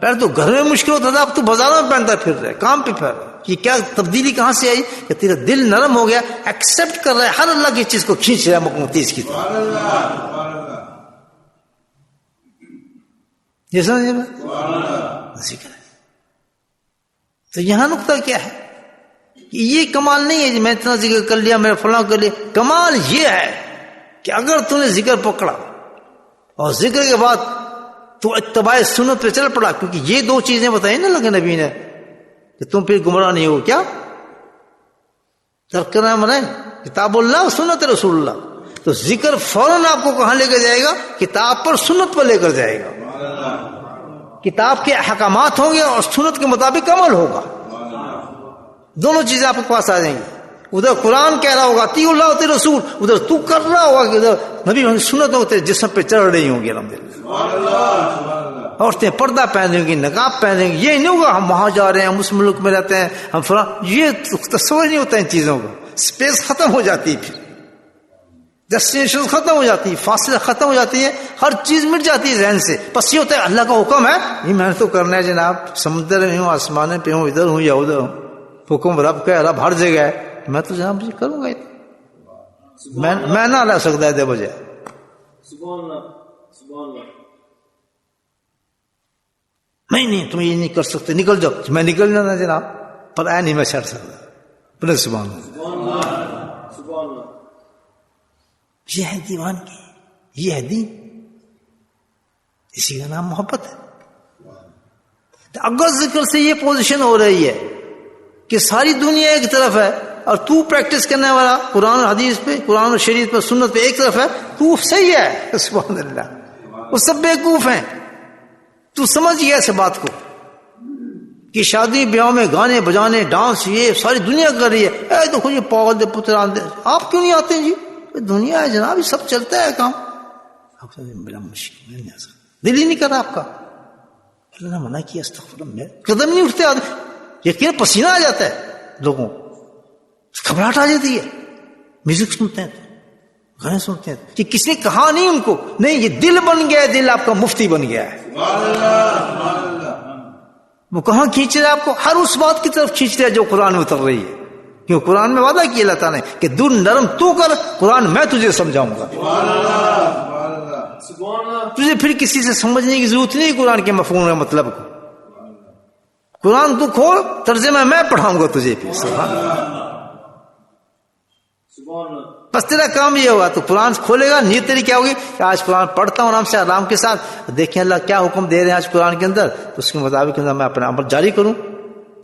پہلے تو گھر میں مشکل ہوتا تھا، اب تو بازاروں میں پہنتا پھر رہا ہے، کام پہ پھر رہا ہے. یہ کیا تبدیلی کہاں سے آئی کہ تیرا دل نرم ہو گیا, ایکسپٹ کر رہا ہے ہر اللہ کی چیز کو, کھینچ رہا ہے مقناطیس کی طرح. یہ سمجھے ذکر ہے. تو یہاں نقطہ کیا ہے کہ یہ کمال نہیں ہے کہ میں اتنا ذکر کر لیا, میں فلاں کر لیا. کمال یہ ہے کہ اگر تو نے ذکر پکڑا اور ذکر کے بعد تو اتباع سنت پہ چل پڑا, کیونکہ یہ دو چیزیں بتائی نا لگے نبی نے کہ تم پھر گمراہ نہیں ہو. کیا ترک کرنا منع, کتاب اللہ سنت رسول اللہ. تو ذکر فوراً آپ کو کہاں لے کر جائے گا؟ کتاب پر سنت پر لے کر جائے گا. کتاب کے احکامات ہوں گے اور سنت کے مطابق عمل ہوگا. دونوں چیزیں آپ کے پاس آ جائیں گی. ادھر قرآن کہہ رہا ہوگا اطیعوا اللہ اطیعوا الرسول, ادھر تو کر رہا ہوگا کہ ادھر نبی سنت ہوتے جسم پہ چڑھ رہی ہوں گی. الحمدللہ عورتیں پردہ پہنیں گی, نقاب پہنیں گی. یہ نہیں ہوگا ہم وہاں جا رہے ہیں, ہم اس ملک میں رہتے ہیں, ہم فلاں. یہ تصور نہیں ہوتا ان چیزوں کا. اسپیس ختم ہو جاتی ہے, پھر ڈیسٹینیشن ختم ہو جاتی ہے, فاصلہ ختم ہو جاتی ہے, ہر چیز مٹ جاتی ہے ذہن سے. بس یہ ہوتا ہے اللہ کا حکم ہے, یہ میں نے تو کرنا ہے جناب. سمندر میں ہوں, آسمان پہ ہوں, ادھر ہوں یا ادھر ہوں, حکم رب کا ہے, رب ہر جگہ ہے. میں تو جناب یہ کروں گا, میں نہ لا سکتا ہے دے بجے. نہیں تم یہ نہیں کر سکتے, نکل جاؤ. میں نکل جانا جناب, پر آیا نہیں میں چھڑ سکتا. بولے سبحان اللہ. یہ ہے دیوان کی, یہ ہے دین, اسی کا نام محبت ہے. اگر ذکر سے یہ پوزیشن ہو رہی ہے کہ ساری دنیا ایک طرف ہے اور تو پریکٹس کرنے والا قرآن و حدیث پہ, قرآن و شریعت پہ, سنت پہ ایک طرف ہے, تو صحیح ہے. سبحان اللہ. وہ سب بیوقوف ہیں. تو سمجھ گیا اس بات کو کہ شادی بیاہ میں گانے بجانے ڈانس یہ ساری دنیا کر رہی ہے. اے دیکھو یہ پاگل دے پتر آندے, آپ کیوں نہیں آتے ہیں؟ جی دنیا ہے جناب, یہ سب چلتا ہے کام. آپ بڑا مشکل نہیں آ سکتا, دل ہی نہیں کر رہا آپ کا. اللہ نے منع کیا, استغفر اللہ, قدم نہیں اٹھتے آدمی. یقین پسینہ آ جاتا ہے لوگوں, گھبراہٹ آ جاتی ہے. میوزک سنتے ہیں, گانے سنتے ہیں کہ کس نے کہا نہیں ان کو, نہیں یہ دل بن گیا ہے, دل آپ کا مفتی بن گیا ہے. وہ کہاں کھینچ رہا ہے آپ کو؟ ہر اس بات کی طرف کھینچ رہا ہے جو قرآن میں اتر رہی ہے. کیوں قرآن میں وعدہ کیا اللہ تعالیٰ نے کہ دل نرم تو کر, قرآن میں تجھے سمجھاؤں گا. تجھے پھر کسی سے سمجھنے کی ضرورت نہیں قرآن کے مفہوم میں مطلب کو. قرآن تو کھول, ترجمہ میں پڑھاؤں گا تجھے. پھر سبحان اللہ. بس تیرا کام یہ ہوگا, تو قرآن کھولے گا, نیت تیری کیا ہوگی کہ آج قرآن پڑھتا ہوں آرام سے, آرام کے ساتھ, دیکھیں اللہ کیا حکم دے رہے ہیں آج قرآن کے اندر, تو اس کے مطابق میں اپنا عمل جاری کروں.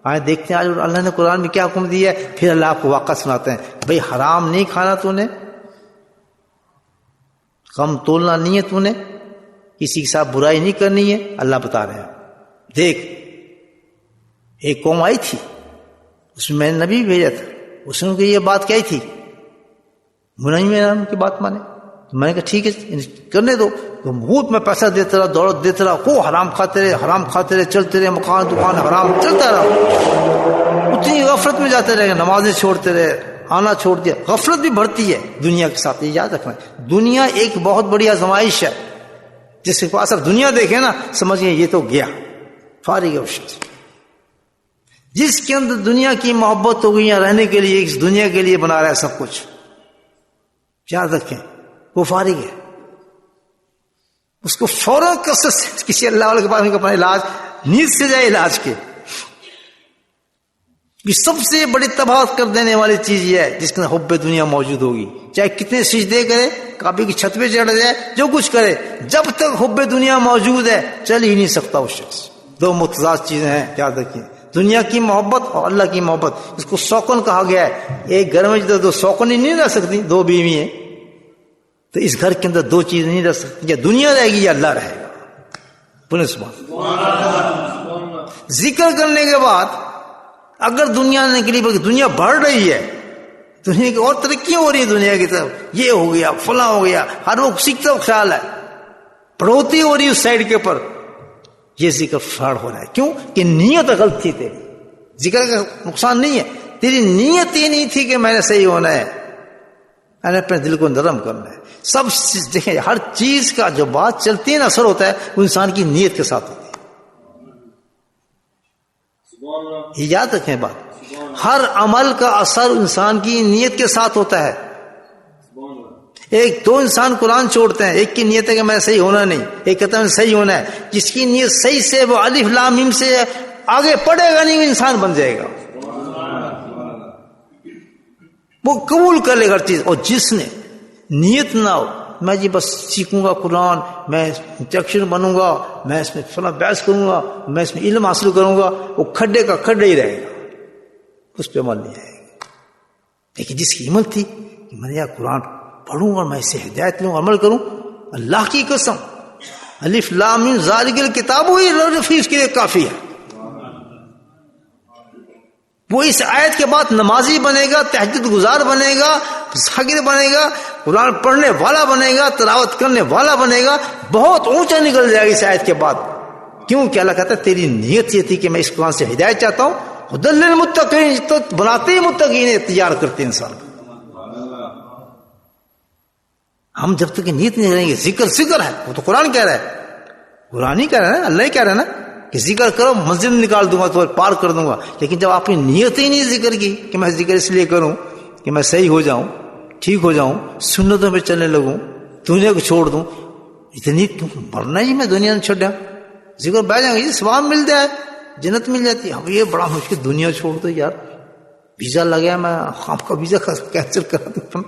آئے دیکھتے ہیں آج اللہ نے قرآن میں کیا حکم دیا ہے. پھر اللہ آپ کو واقعہ سناتے ہیں, بھئی حرام نہیں کھانا, تو نے کم تولنا نہیں ہے, تو نے کسی کے ساتھ برائی نہیں کرنی ہے. اللہ بتا رہے ہیں, دیکھ ایک قوم آئی تھی, اس میں نے نبی بھیجا تھا, اس نے یہ بات کہی تھی, منہ نہیں میرا ان کی بات مانے. تو میں نے کہا ٹھیک ہے کرنے دو. تو بہت میں پیسہ دیتا رہا, دولت دیتا رہا, کو حرام کھاتے رہے, چلتے رہے, مکان دکان حرام چلتا رہا. اتنی غفلت میں جاتے رہے, نمازیں چھوڑتے رہے, آنا چھوڑ دیا. غفلت بھی بڑھتی ہے دنیا کے ساتھ, یہ یاد رکھنا. دنیا ایک بہت بڑی آزمائش ہے, جس کے پاس اب دنیا دیکھیں نا سمجھیں یہ تو گیا, فارغ ہے اس سے. جس کے اندر دنیا کی محبت ہو گئی رہنے کے لیے, اس دنیا کے لیے بنا رہا ہے سب کچھ, یاد رکھیں وہ فارغ ہے. اس کو فوراً کسی اللہ والے کے پاس اپنا علاج نیند سے جائے علاج کے. یہ سب سے بڑی تباہ کر دینے والی چیز یہ ہے جس کے اندر حب دنیا موجود ہوگی. چاہے کتنے سجدے کرے, کعبے کی چھت پہ چڑھ جائے, جو کچھ کرے, جب تک حب دنیا موجود ہے چل ہی نہیں سکتا وہ شخص. دو متضاد چیزیں ہیں, یاد رکھیں, دنیا کی محبت اور اللہ کی محبت. اس کو سوکن کہا گیا ہے. ایک گھر میں دو سوکن ہی نہیں رہ سکتی, دو بیوی ہیں, تو اس گھر کے اندر دو چیزیں نہیں رہ سکتی, یا دنیا رہے گی یا اللہ رہے گا. بولے سبحان. ذکر کرنے کے بعد اگر دنیا نے نکلی, بلکہ دنیا بڑھ رہی ہے, دنیا کی اور ترقیاں ہو رہی ہے دنیا کی طرف, یہ ہو گیا فلاں ہو گیا, ہر وقت اسی کی طرف خیال ہے, بڑھوتی ہو رہی ہے اس سائڈ کے اوپر, یہ ذکر فراڈ ہو رہا ہے. کیوں کہ نیت غلط تھی تیری. ذکر کا نقصان نہیں ہے, تیری نیت یہ نہیں تھی کہ میں نے صحیح ہونا ہے, میں نے اپنے دل کو نرم کرنا ہے. سب دیکھیں, ہر چیز کا جو بات چلتی ہے نا اثر ہوتا ہے وہ انسان کی نیت کے ساتھ ہوتی ہے. یہ یاد رکھیں بات. ہر عمل کا اثر انسان کی نیت کے ساتھ ہوتا ہے. ایک دو انسان قرآن چھوڑتے ہیں, ایک کی نیت ہے کہ میں صحیح ہونا نہیں, ایک کہتا ہے صحیح ہونا ہے. جس کی نیت صحیح سے وہ الف لام میم سے آگے پڑھے گا نہیں, وہ انسان بن جائے گا, وہ قبول کر لے گا ہر چیز. اور جس نے نیت نہ ہو میں جی بس سیکھوں گا قرآن, میں انٹلیکچوئل بنوں گا, میں اس میں فلاں بحث کروں گا, میں اس میں علم حاصل کروں گا, وہ کھڈے کا کھڈے ہی رہے گا, اس پہ عمل نہیں آئے گا. لیکن جس کی ہمت تھی کہ میں یار قرآن پڑھوں گا, میں اسے ہدایت لوں, عمل کروں, اللہ کی قسم الف لام میم ذالک الکتاب ہی رفیع اس کے لیے کافی ہے. وہ اس آیت کے بعد نمازی بنے گا, تہجد گزار بنے گا, ذاکر بنے گا, قرآن پڑھنے والا بنے گا, تلاوت کرنے والا بنے گا, بہت اونچا نکل جائے گا اس آیت کے بعد. کیوں کہ اللہ کہتا ہے تیری نیت یہ تھی کہ میں اس قرآن سے ہدایت چاہتا ہوں. ہدی للمتقین, تو بناتے ہی متقین تیار کرتے ہیں انسان کو. ہم جب تک نیت نہیں کریں گے, ذکر ہے, وہ تو قرآن کہہ رہا ہے, قرآن ہی کہہ رہا ہے نا, اللہ ہی کہہ رہا ہے نا کہ ذکر کرو, مسجد نکال دوں گا تو پار کر دوں گا. لیکن جب آپ نے نیت ہی نہیں ذکر کی کہ میں ذکر اس لیے کروں کہ میں صحیح ہو جاؤں, ٹھیک ہو جاؤں, سنتوں میں چلنے لگوں, دنیا کو چھوڑ دوں, اتنی مرنا ہی میں دنیا میں چھوڑ جاؤں, ذکر بہ جائیں گے, ثواب مل جائے, جنت مل جاتی ہے. اب یہ بڑا مشکل, دنیا چھوڑ دو یار, ویزا لگا میں آپ کا ویزا کینسل کرا دوں,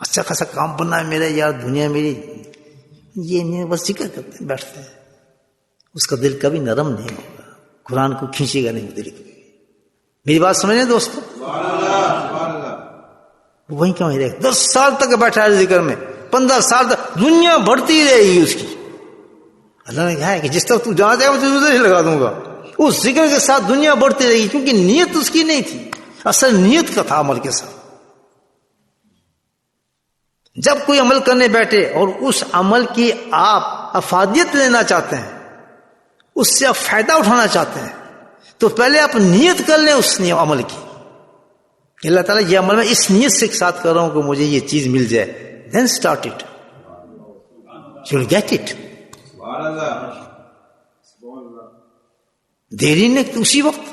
اچھا خاصا کام بننا ہے میرا یار, دنیا میری, یہ نہیں, بس ذکر کرتے ہیں, بیٹھتے ہیں. اس کا دل کبھی نرم نہیں ہوگا, قرآن کو کھینچے گا نہیں دل کبھی. میری بات سمجھ رہے دوستو, وہیں کیوں ہی رہے, 10 سال تک بیٹھا ہے ذکر میں, 15 سال تک, دنیا بڑھتی رہے گی اس کی. اللہ نے کہا ہے کہ جس تک تو جانا چاہے میں ادھر ہی لگا دوں گا. اس ذکر کے ساتھ دنیا بڑھتی رہے گی, کیونکہ نیت اس کی نہیں تھی, اصل نیت کا تھا عمل کے ساتھ. جب کوئی عمل کرنے بیٹھے اور اس عمل کی آپ افادیت لینا چاہتے ہیں, اس سے آپ فائدہ اٹھانا چاہتے ہیں, تو پہلے آپ نیت کر لیں اس عمل کی کہ اللہ تعالیٰ یہ عمل میں اس نیت سے ساتھ کر رہا ہوں کہ مجھے یہ چیز مل جائے. Then start it, you will get it. دیری نہیں, اسی وقت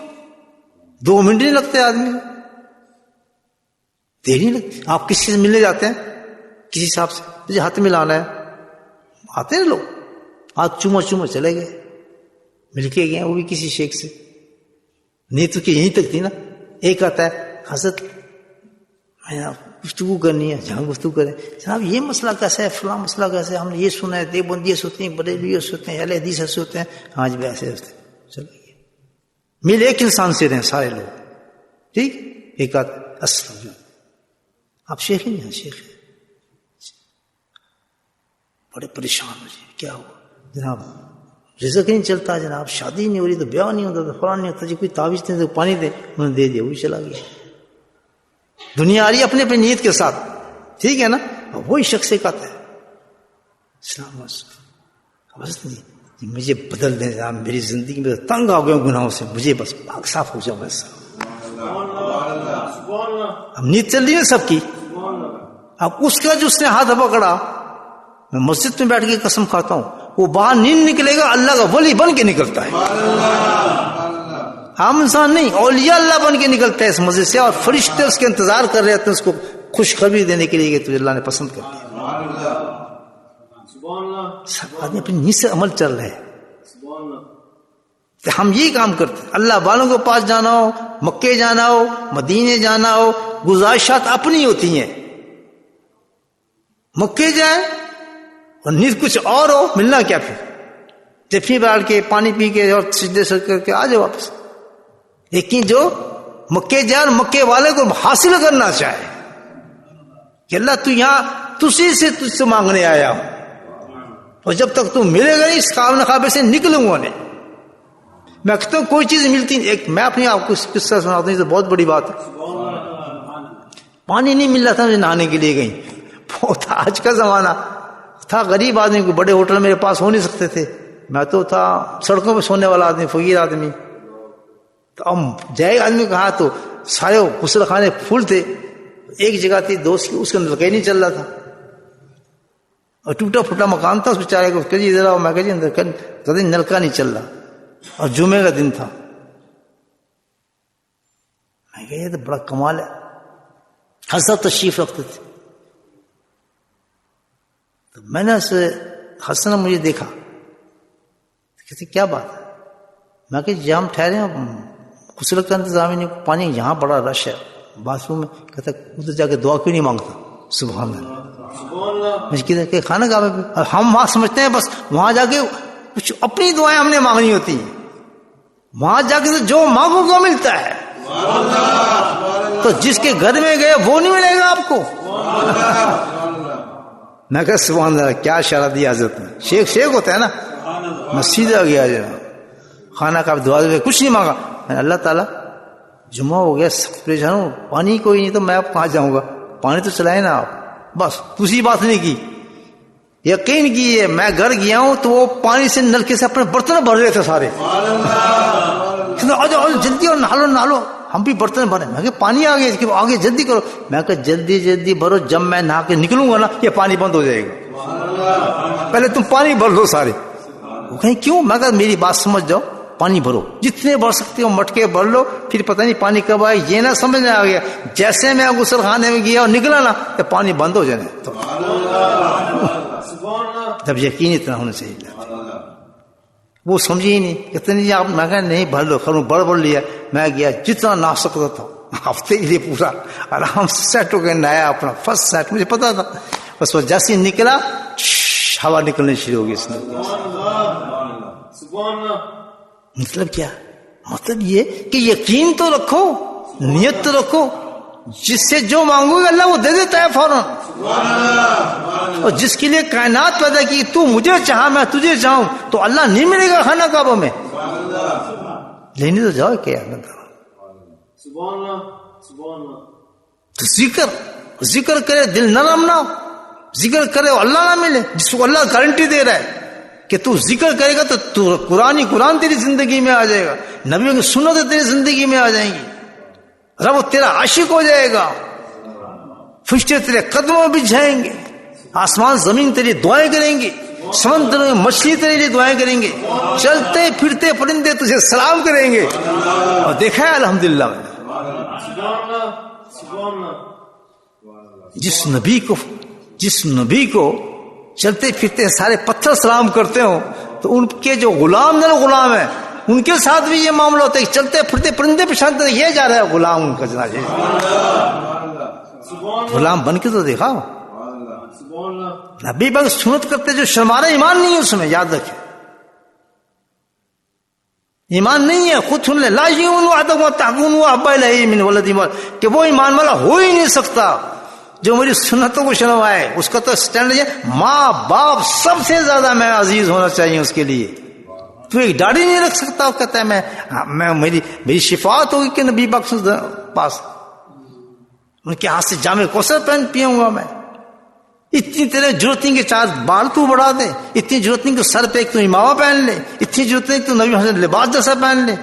2 منٹ نہیں لگتے آدمی, دیری نہیں لگتی. آپ کسی سے ملنے جاتے ہیں, کسی صاحب سے مجھے ہاتھ ملانا ہے, آتے ہیں لوگ, ہاتھ چوما چلے گئے, مل کے گئے, وہ بھی کسی شیخ سے, نیت کی یہیں تک تھی نا. ایک آتا ہے, حضرت میں گفتگو کرنی ہے, جہاں گفتگو کریں, جناب یہ مسئلہ کیسا ہے, فلاں مسئلہ کیسا ہے, ہم نے یہ سنا ہے, دیوبندی سوتے ہیں, بریلوی سوتے ہیں, اہل حدیث سوتے ہیں, ہاں جی ایسے ہوتے ہیں. چلو مل ایک انسان سے رہیں سارے لوگ, ٹھیک. ایک آتا ہے, السلام آپ شیخ ہیں, یہاں شیخ ہیں, بڑے پریشان ہو جائے, کیا ہوا جناب, رزق نہیں چلتا جناب, شادی نہیں ہو رہی, تو بیاہ نہیں ہوتا, تو فلاں نہیں ہوتا جی, کوئی تعویذ دیں تو پانی دے, انہوں نے دے دیا, وہی چلا گیا. دنیا آ رہی ہے اپنے اپنے نیت کے ساتھ, ٹھیک ہے نا. وہی شخص ایک آتا ہے, السلام علیکم, مجھے بدل دیں جناب, میری زندگی میں تنگ آ گئے گناہوں سے, مجھے بس پاک صاف ہو جاؤ ویسا. اب نیت چل رہی ہے سب کی. اب اس کا جو اس نے ہاتھ پکڑا, میں مسجد میں بیٹھ کے قسم کھاتا ہوں, وہ باہر نیند نکلے گا اللہ کا ولی بن کے نکلتا ہے, عام انسان نہیں, اولیاء اللہ بن کے نکلتا ہے اس مسجد سے, اور فرشتے اس کے انتظار کر رہے ہیں اس کو خوشخبری دینے کے لیے کہ تجھے اللہ نے پسند کر لیا. سب آدمی اپنی نیت سے عمل چل رہے ہیں. ہم یہی کام کرتے ہیں, اللہ والوں کے پاس جانا ہو, مکے جانا ہو, مدینے جانا ہو, گزارشات اپنی ہوتی ہیں. مکے جائیں اور نیت کچھ اور ہو, ملنا کیا پھر, جفی بیٹھ کے پانی پی کے اور سجدے سر کر کے آ جاؤ واپس. لیکن جو مکے جائے اور مکے والے کو حاصل کرنا چاہے کہ اللہ تو یہاں تجھ سے مانگنے آیا ہوں, اور جب تک تو ملے گا نہیں اس قابل سے نکلوں گا نہیں. میں کہتا ہوں کوئی چیز ملتی نہیں. ایک میں اپنی آپ کو قصہ سناتا ہوں, یہ تو بہت بڑی بات ہے. پانی نہیں مل رہا تھا, مجھے نہانے کے لیے گئی, بہت آج کا زمانہ تھا, غریب آدمی کو بڑے ہوٹل میرے پاس ہو نہیں سکتے تھے, میں تو تھا سڑکوں پہ سونے والا آدمی, فقیر آدمی. تو ہم جائے آدمی کہا تو سارے غسل خانے پھول تھے, ایک جگہ تھی دوست کی, اس کے اندر کہیں نہیں چل رہا تھا, اور ٹوٹا پھوٹا مکان تھا, اس بیچارے کو کہ ادھر آؤ, میں کہ جی اندر کدی نلکا نہیں چل رہا, اور جمعے کا دن تھا. میں کہا یہ تو بڑا کمال ہے. حضرت تشریف رکھتے تھے. تو میں نے حسن نے مجھے دیکھا, کہتے کیا بات ہے؟ میں کہ جہاں ہم ٹھہرے ہیں غسل کا انتظام ہی نہیں, پانی یہاں بڑا رش ہے باتھ روم میں. کہتا ادھر جا کے دعا کیوں نہیں مانگتا؟ سبحان اللہ. مجھے کہ خانہ کعبہ پہ ہم وہاں سمجھتے ہیں بس وہاں جا کے کچھ اپنی دعائیں ہم نے مانگنی ہوتی ہیں, وہاں جا کے جو مانگو وہ ملتا ہے. تو جس کے گھر میں گئے وہ نہیں ملے گا آپ کو. میں کہ سبحان اللہ, کیا اشارہ دیا حضرت نے. شیخ ہوتا ہے نا. میں سیدھا گیا خانہ کا دعا کچھ نہیں مانگا. میں اللہ تعالیٰ جمعہ ہو گیا, سخت پریشان ہوں, پانی کوئی نہیں تو میں اب کہاں جاؤں گا, پانی تو چلائے نا آپ. بس دوسری بات نہیں کی. یقین کیے میں گھر گیا ہوں تو وہ پانی سے نلکے سے اپنے برتن بھر رہے تھے سارے. جلدی اور نہالو ہم بھی برتن بھرے. میں کہ پانی آ گیا, آگے جلدی کرو. میں کہ جلدی بھرو, جب میں نہا کے نکلوں گا نا یہ پانی بند ہو جائے گا, پہلے تم پانی بھر لو سارے. وہ کہیں کیوں؟ میں کہ میری بات سمجھ جاؤ, پانی بھرو جتنے بھر سکتے ہو, مٹکے بھر لو, پھر پتہ نہیں پانی کب آئے یہ نہ سمجھ میں آ گیا. جیسے میں غسل خانے میں گیا اور نکلا نا تو پانی بند ہو جانے. تو جب یقین اتنا ہونا چاہیے. وہ سمجھے ہی نہیں, کہتے نہیں آپ. میں کہا نہیں بھر لو, بڑھ لیا. میں گیا جتنا نہ سکتا تھا ہفتے کے لیے پورا آرام سے سیٹ ہو کے نہایا اپنا فرسٹ سیٹ. مجھے پتا تھا بس وہ جیسے نکلا ہوا نکلنے شروع ہوگی اس میں. مطلب کیا؟ مطلب یہ کہ یقین تو رکھو, نیت تو رکھو, جس سے جو مانگو گے اللہ وہ دے دیتا ہے فوراً. اور جس کے لیے کائنات پیدا کی, تو مجھے چاہا میں تجھے چاہوں, تو اللہ نہیں ملے گا خانہ کعبہ میں. لینے تو جاؤ کیا تو ذکر کرے, دل نرم نہ ہو, ذکر کرے اللہ نہ ملے. جس کو اللہ گارنٹی دے رہا ہے کہ تو ذکر کرے گا تو قرآن تیری زندگی میں آ جائے گا, نبیوں کی سنتیں تیری زندگی میں آ جائیں گی, رب تیرا عاشق ہو جائے گا, فرشتے تیرے قدموں میں بچھ جائیں گے, آسمان زمین تیری دعائیں کریں گے, سمندر میں مچھلی تیرے لیے دعائیں کریں گے, چلتے پھرتے پرندے تجھے سلام کریں گے. اور دیکھا ہے الحمدللہ میں جس نبی کو چلتے پھرتے سارے پتھر سلام کرتے ہوں تو ان کے جو غلام ہیں ان کے ساتھ بھی یہ معاملہ ہوتا ہے کہ چلتے پھرتے پرندے پہ یہ جا رہا ہے غلام ان کا جناب. غلام بن کے تو دیکھا نبی بگ سنت کرتے جو شرمارا ایمان نہیں ہے اس میں, یاد رکھے ایمان نہیں ہے. خود سن لے لا کہ وہ ایمان والا ہو ہی نہیں سکتا جو میری سنتوں کو شرمائے. اس کا تو سٹینڈرڈ ہے ماں باپ سب سے زیادہ میں عزیز ہونا چاہیے اس کے لیے. تو ایک داڑھی نہیں رکھ سکتا, وہ کہتا ہے میں میری شفاعت ہوگی کہ نبی پاک پاس ان کے ہاتھ سے جامع کوثر پہن پیوں گا میں. اتنی تیرے ضرورت نہیں کہ 4 بال تو بڑھا دے, اتنی ضرورت نہیں کہ سر پہ ایک تو امامہ پہن لے, اتنی ضرورت نہیں کہ تو نبی حسن لباس جیسا پہن لے.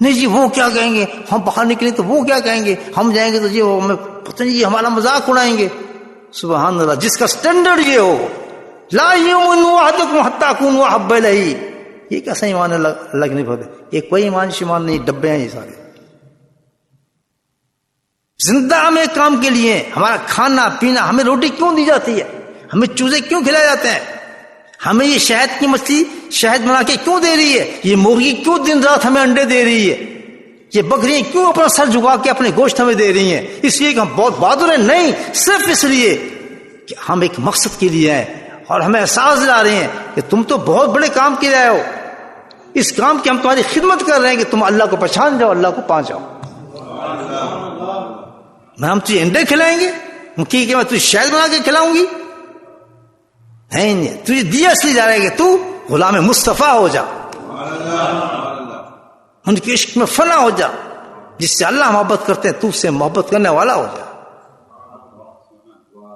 نہیں جی وہ کیا کہیں گے, ہم باہر نکلیں تو وہ کیا کہیں گے, ہم جائیں گے تو جی وہ ہمیں پتہ نہیں ہمارا مذاق اڑائیں گے. سبحان اللہ, جس کا سٹینڈرڈ یہ ہو لا یؤمن احدکم حتی اکون احب الیہ, یہ کیسا ایمان ہے اللہ کے نہیں پڑھتے. یہ کوئی ایمان شمان نہیں, ڈبے ہیں یہ سارے. زندہ ہمیں کام کے لیے, ہمارا کھانا پینا, ہمیں روٹی کیوں دی جاتی ہے, ہمیں چوزے کیوں کھلائے جاتے ہیں, ہمیں یہ شہد کی مچھلی شہد بنا کے کیوں دے رہی ہے, یہ مرغی کیوں دن رات ہمیں انڈے دے رہی ہے, یہ بکریاں کیوں اپنا سر جھکا کے اپنے گوشت ہمیں دے رہی ہیں. اس لیے کہ ہم بہت بہادر ہیں؟ نہیں, صرف اس لیے کہ ہم ایک مقصد کے لیے ہیں اور ہمیں احساس دلا رہے ہیں کہ تم تو بہت بڑے کام کے لیے آئے ہو, اس کام کی ہم تمہاری خدمت کر رہے ہیں کہ تم اللہ کو پہچان جاؤ, اللہ کو پا جاؤ. میں ہم تجھے انڈے کھلائیں گے کہ میں تجھے شہد بنا کے کھلاؤں گی؟ نہیں, تجھے دیا اس لیے جا رہا ہے کہ تو غلام مصطفیٰ ہو جا, ان کے عشق میں فنا ہو جا, جس سے اللہ محبت کرتے ہیں تو اس سے محبت کرنے والا ہو جا.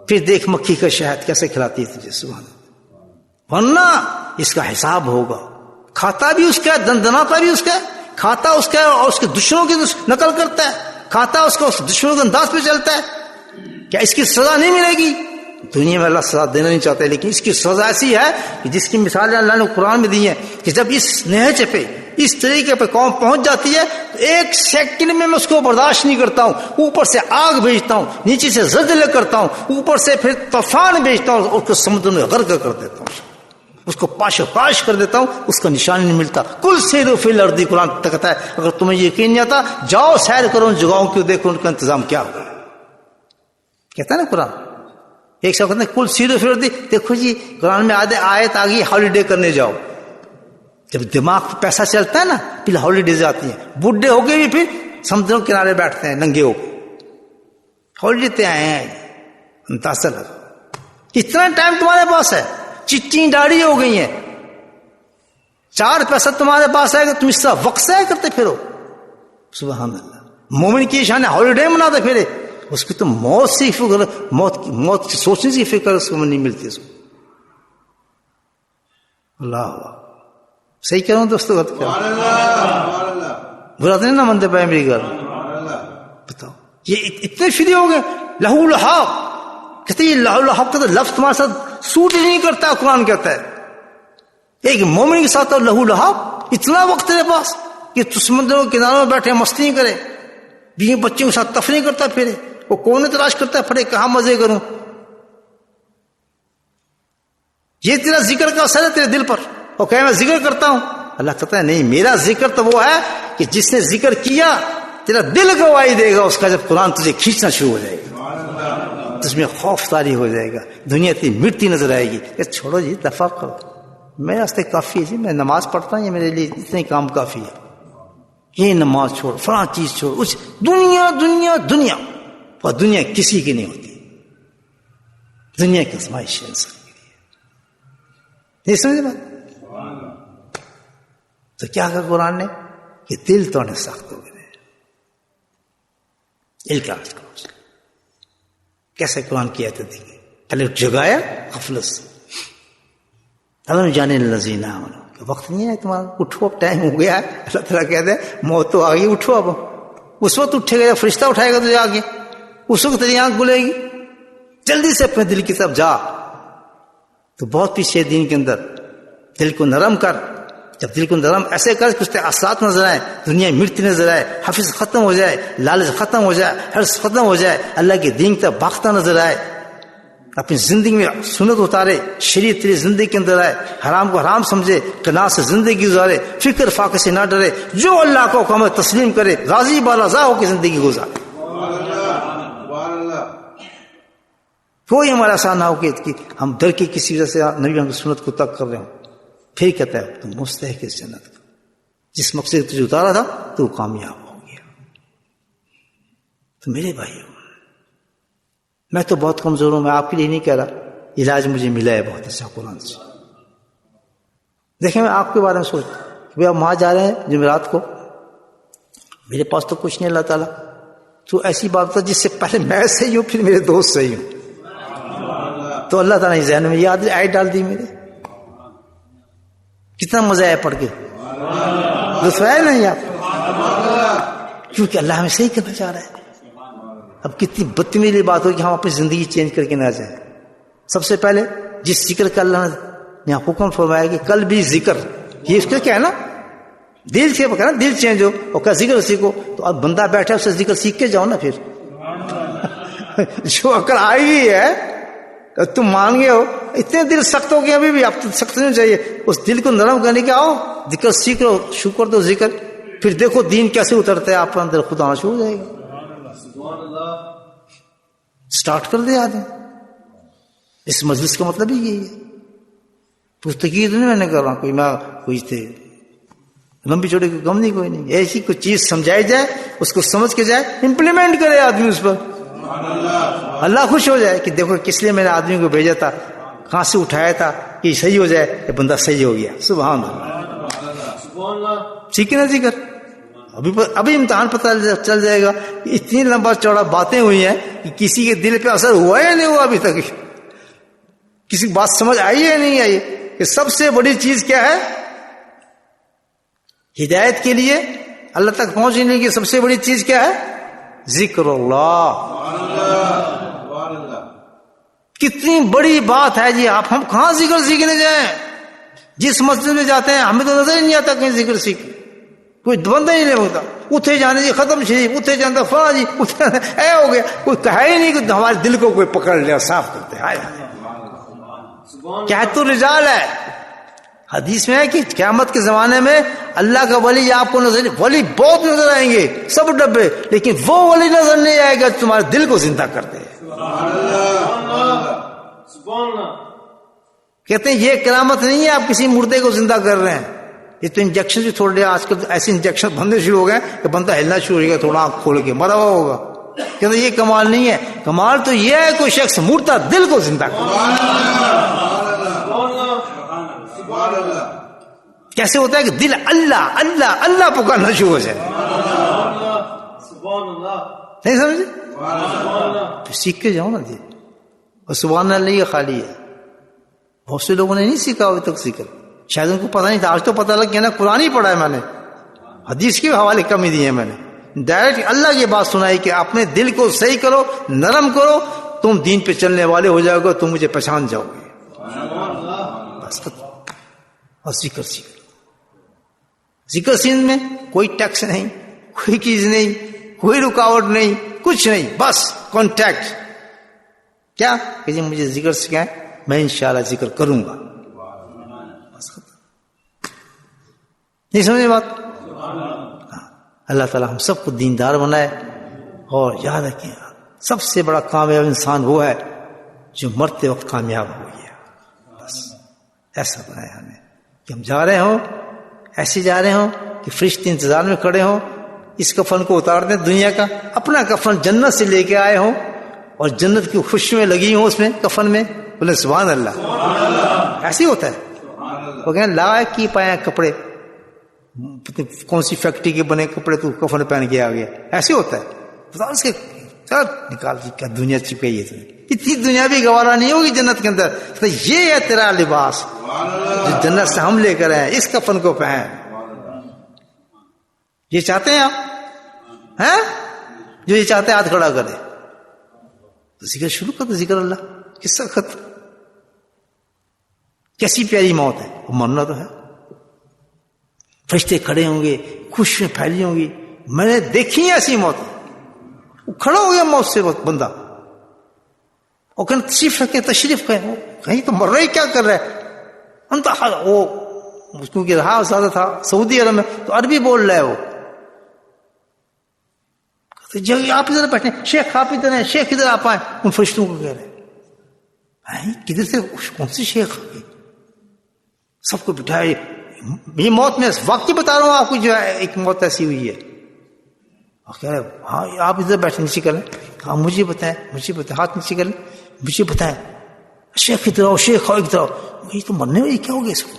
پھر دیکھ مکھی کا شہد کیسے کھلاتی ہے تجھے, سبحان اللہ. ورنہ اس کا حساب ہوگا. کھاتا بھی اس کا ہے, دندناتا بھی اس کا ہے, کھاتا اس کا ہے اور اس کے دشمنوں کی نقل کرتا ہے, کھاتا اس کو اس دشمنوں کے انداز پہ چلتا ہے. کیا اس کی سزا نہیں ملے گی؟ دنیا میں اللہ سزا دینا نہیں چاہتے, لیکن اس کی سزا ایسی ہے کہ جس کی مثالیں اللہ نے قرآن میں دی ہیں کہ جب اس نہج پہ اس طریقے پہ قوم پہنچ جاتی ہے تو ایک سیکنڈ میں اس کو برداشت نہیں کرتا ہوں، اوپر سے آگ بھیجتا ہوں، نیچے سے زلزلے کرتا ہوں، اوپر سے پھر طوفان بھیجتا ہوں، اس کو سمندر میں غرق کر دیتا ہوں، اس کو پاش و پاش کر دیتا ہوں، اس کا نشان نہیں ملتا۔ کل سیروا فی الارض، قرآن کہتا ہے اگر تمہیں یقین نہیں آتا جاؤ سیر کرو ان جگہوں کی، دیکھو ان کا انتظام کیا ہوگا۔ کہتا ہے نا قرآن، ایک شخص کہتے ہیں کل سیروا فی الارض، دیکھو جی قرآن میں آیت آ گئی ہالیڈے کرنے جاؤ، جب دماغ پہ پیسہ چلتا ہے نا پھر ہالیڈیز آتی ہیں، بڈھے ہو کے بھی پھر سمندروں کنارے بیٹھتے ہیں ننگے ہو کے، ہالیڈے تے آئے ہیں اندازہ لگا، اتنا ٹائم تمہارے پاس ہے، چٹی داڑھی ہو گئی ہیں، 4 پیسہ تمہارے پاس آئے گا، تم اس طرح وقت ضائع کرتے پھرو۔ سبحان اللہ، مومن کی شان ہے ہالیڈے مناتے پھرے، اس کی تو موت سے فکر، موت کی سوچنے سے فکر اس کو نہیں ملتی اس کو۔ اللہ صحیح کہہ رہا ہوں دوستو، غلط کہہ رہا ہوں؟ برا تو نہیں نہ مانتے پائے میری گھر؟ بتاؤ یہ اتنے فری ہو گئے، لہو لہاب کہتے ہیں، لہو لہاب کا لفظ تمہارے ساتھ سوٹ ہی نہیں کرتا، قرآن کہتا ہے ایک مومن کے ساتھ لہو لہاب، اتنا وقت تیرے پاس کہ تو سمندروں کے کناروں میں بیٹھے مستی کرے، بیوی بچوں کے ساتھ تفریح کرتا پھرے، وہ کونے تلاش کرتا پھرے کہاں مزے کروں۔ یہ تیرا ذکر کا اثر ہے تیرے دل پر، اور کہ میں ذکر کرتا ہوں، اللہ کہتا ہے نہیں، میرا ذکر تو وہ ہے کہ جس نے ذکر کیا تیرا دل گواہی دے گا اس کا، جب قرآن تجھے کھینچنا شروع ہو جائے گا، اس میں خوف طاری ہو جائے گا، دنیا اتنی مٹتی نظر آئے گی کہ چھوڑو جی دفع کرو، میرے واسطے کافی ہے جی، میں نماز پڑھتا ہوں، یہ میرے لیے اتنے کام کافی ہے، یہ نماز چھوڑ، فلاں چیز چھوڑ، اس دنیا دنیا دنیا، اور دنیا کسی کی نہیں ہوتی، دنیا کی آزمائش ہے انسان کے لیے، یہ سمجھے بات؟ تو کیا کہا قرآن نے کہ دل توڑنے سخت ہو گئے، دل کا کیسے قرآن کی آیت دیکھیں، پہلے جگایا غفلت سے، الم جانے الذین آمنوا، کہ وقت نہیں ہے تمہارا، اٹھو اب ٹائم ہو گیا ہے، اللہ تعالیٰ کہتے ہیں موت تو آ گئی، اٹھو اب، اس وقت اٹھے گا، فرشتہ اٹھائے گا تجھے آگے، اس وقت تیری آنکھ کھلے گی، جلدی سے اپنے دل کی طرف جا، تو بہت پیچھے دین کے اندر، دل کو نرم کر، جب دل کو نرم ایسے کر کہ اس کے اثرات نظر آئے، دنیا مٹتی نظر آئے، حفظ ختم ہو جائے، لالچ ختم ہو جائے، حرص ختم ہو جائے، اللہ کے دین کی طرف بھاگتا نظر آئے، اپنی زندگی میں سنت اتارے، شریعت تیری زندگی کے اندر آئے، حرام کو حرام سمجھے، قناعت سے زندگی گزارے، فکر فاقے سے نہ ڈرے، جو اللہ کو حکم تسلیم کرے، راضی بالا ہو کے زندگی گزارے۔ کوئی ہمارا ایسا نہ ہو کہ ہم ڈر کی کسی وجہ سے نبی ہم سنت کو ترک کر رہے ہوں، پھر کہتا ہے تم مستحق اس جنت کا، جس مقصد سے تجھے اتارا تھا تو کامیاب ہو گیا۔ تو میرے بھائیوں، میں تو بہت کمزور ہوں، میں آپ کے لیے نہیں کہہ رہا، علاج مجھے ملا ہے بہت اچھا قرآن سے۔ دیکھیں میں آپ کے بارے میں سوچتا کہ آپ وہاں جا رہے ہیں جمعرات کو، میرے پاس تو کچھ نہیں، اللہ تعالیٰ تو ایسی بات ہوتا جس سے پہلے میں صحیح ہوں پھر میرے دوست صحیح ہوں، تو اللہ تعالیٰ نے ذہن میں یاد آیت ڈال دی میرے، کتنا مزہ آیا پڑھ کے، لطف آیا نہیں آپ، کیونکہ اللہ ہمیں صحیح کرنا چاہ رہا ہے۔ اب کتنی بدتمیزی بات ہو کہ ہم اپنی زندگی چینج کر کے نہ جائیں۔ سب سے پہلے جس ذکر کا اللہ نے حکم فرمایا کہ کل بھی ذکر، یہ اس کا کیا ہے نا، دل سے نا، دل چینج ہو اور کیا ذکر سیکھو، تو اب بندہ بیٹھا اس سے ذکر سیکھ کے جاؤ نا، پھر جو عقل آئی ہوئی ہے تم مان گئے ہو، اتنے دل سخت ہو گئے ابھی بھی، اب تو سخت نہیں چاہیے، اس دل کو نرم کرنے کے آؤ، ذکر سیکھ لو، شکر دو ذکر، پھر دیکھو دین کیسے اترتا ہے آپ کے اندر، خود آنا شروع ہو جائے گا۔ سٹارٹ کر دے آدمی، اس مجلس کا مطلب ہی یہی ہے، پختگی نہیں میں نے کر رہا ہوں، کوئی تھے لمبی چوڑی کوئی غم نہیں، کوئی نہیں، ایسی کوئی چیز سمجھائی جائے، اس کو سمجھ کے جائے، امپلیمنٹ کرے آدمی اس پر، اللہ خوش ہو جائے کہ دیکھو کس لیے میں نے آدمی کو بھیجا تھا، کہاں سے اٹھایا تھا کہ صحیح ہو جائے، کہ بندہ صحیح ہو گیا، سبحان اللہ، ٹھیک ہے نا ذکر۔ ابھی امتحان پتہ چل جائے گا، اتنی لمبا چوڑا باتیں ہوئی ہیں کہ کسی کے دل پہ اثر ہوا یا نہیں ہوا ابھی تک، کسی بات سمجھ آئی ہے نہیں آئی، کہ سب سے بڑی چیز کیا ہے، ہدایت کے لیے اللہ تک پہنچنے کی سب سے بڑی چیز کیا ہے، ذکر اللہ۔ کتنی بڑی بات ہے جی، ہم کہاں ذکر سیکھنے جائیں، جس مسجد میں جاتے ہیں ہمیں تو نظر ہی نہیں آتا کہیں ذکر سیکھ، کوئی بندہ ہی نہیں ہوتا. اتنے جانے جی ختم شریف, اتنے جانا فلاں جی, اے ہو گیا. کوئی کہا ہی نہیں کہ ہمارے دل کو کوئی پکڑ لیا صاف کرتے. کیا تو رجال ہے. حدیث میں ہے کہ قیامت کے زمانے میں اللہ کا ولی آپ کو نظر, ولی بہت نظر آئیں گے سب ڈبے, لیکن وہ ولی نظر نہیں آئے گا تمہارے دل کو زندہ کر دے. کہتے ہیں یہ کرامت نہیں ہے آپ کسی مردے کو زندہ کر رہے ہیں, یہ تو انجیکشن جو چھوڑ دیا. آج کل ایسے انجیکشن بندے شروع ہو گئے کہ بندہ ہلنا شروع ہو گیا تھوڑا آنکھ کھول کے مرا ہوا ہوگا. کہتے ہیں یہ کمال نہیں ہے. کمال تو یہ ہے کوئی شخص مردہ دل کو زندہ کر. کیسے ہوتا ہے کہ دل اللہ اللہ اللہ پکارنا شروع ہو جائے. نہیں سمجھے؟ تو سیکھ کے جاؤ نا جی. اور سبحان اللہ یہ خالی ہے. بہت سے لوگوں نے نہیں سیکھا ابھی تک ذکر, شاید ان کو پتہ نہیں تھا. آج تو پتہ لگ گیا نا, قرآن ہی پڑھا ہے میں نے, حدیث کے حوالے کم ہی دیے ہیں میں نے. ڈائریکٹ اللہ کی بات سنائی کہ اپنے دل کو صحیح کرو, نرم کرو, تم دین پہ چلنے والے ہو جاؤ گے, تم مجھے پہچان جاؤ گے. بس اور ذکر سیکھ. ذکر سین میں کوئی ٹیکس نہیں, کوئی چیز نہیں, کوئی رکاوٹ نہیں, کچھ نہیں, بس کانٹیکٹ. کیا کہ جی مجھے ذکر سکھائیں, میں انشاءاللہ ذکر کروں گا. بس نہیں سمجھے بات؟ اللہ تعالیٰ ہم سب کو دیندار بنائے. اور یاد رکھیں سب سے بڑا کامیاب انسان وہ ہے جو مرتے وقت کامیاب ہو گیا. بس ایسا بنایا ہمیں کہ ہم جا رہے ہوں, ایسے جا رہے ہوں کہ فرشتے انتظار میں کھڑے ہوں, اس کفن کو اتار دیں دنیا کا, اپنا کفن جنت سے لے کے آئے ہوں اور جنت کی خوشبوئیں لگی ہوں اس میں کفن میں. بولے سبحان اللہ. ایسے ہوتا ہے. وہ کہیں لا کی پائے کپڑے, کون سی فیکٹری کے بنے کپڑے تو کفن پہن کے آ گیا. ایسے ہوتا ہے. اس کے چل نکال کیا دنیا چپکئی ہے تمہیں, اتنی دنیا بھی گوارا نہیں ہوگی جنت کے اندر. تو یہ ہے تیرا لباس جو جنت سے ہم لے کر آئے, اس کفن کو پہن. یہ چاہتے ہیں آپ ہیں, جو یہ چاہتے ہیں ہاتھ کھڑا کرے. تو ذکر شروع کر دو, ذکر اللہ کس وقت. کیسی پیاری موت ہے, وہ مرنا تو ہے. فرشتے کھڑے ہوں گے, خوشیاں پھیلی ہوں گی. میں نے دیکھی ہے ایسی موت. وہ کھڑا ہو گیا موت سے بندہ, اور کہیں تشریف رکھیں, تشریف کہیں تو مر رہے کیا کر رہے ہیں. وہ کیونکہ رہا زیادہ تھا سعودی عرب میں تو عربی بول رہا ہے. وہ آپ ادھر بیٹھے, شیخ آپ ادھر ہیں, شیخ ادھر آپ آئے. ان فرشتوں کو کہہ رہے کدھر سے, کون سی شیخ. سب کو بٹھائے. یہ موت میں واقعی بتا رہا ہوں آپ کو, جو ہے ایک موت ایسی ہوئی ہے. اور کہہ رہے ہاں آپ ادھر بیٹھے, نیچے کریں. کہا مجھے بتائیں, مجھے بتائیں, ہاتھ نیچے کریں, مجھے بتائیں. شیخ ادھر آؤ, شیخ آؤ ادھر آؤ. یہ تو مرنے میں کیا ہو گیا اس کو,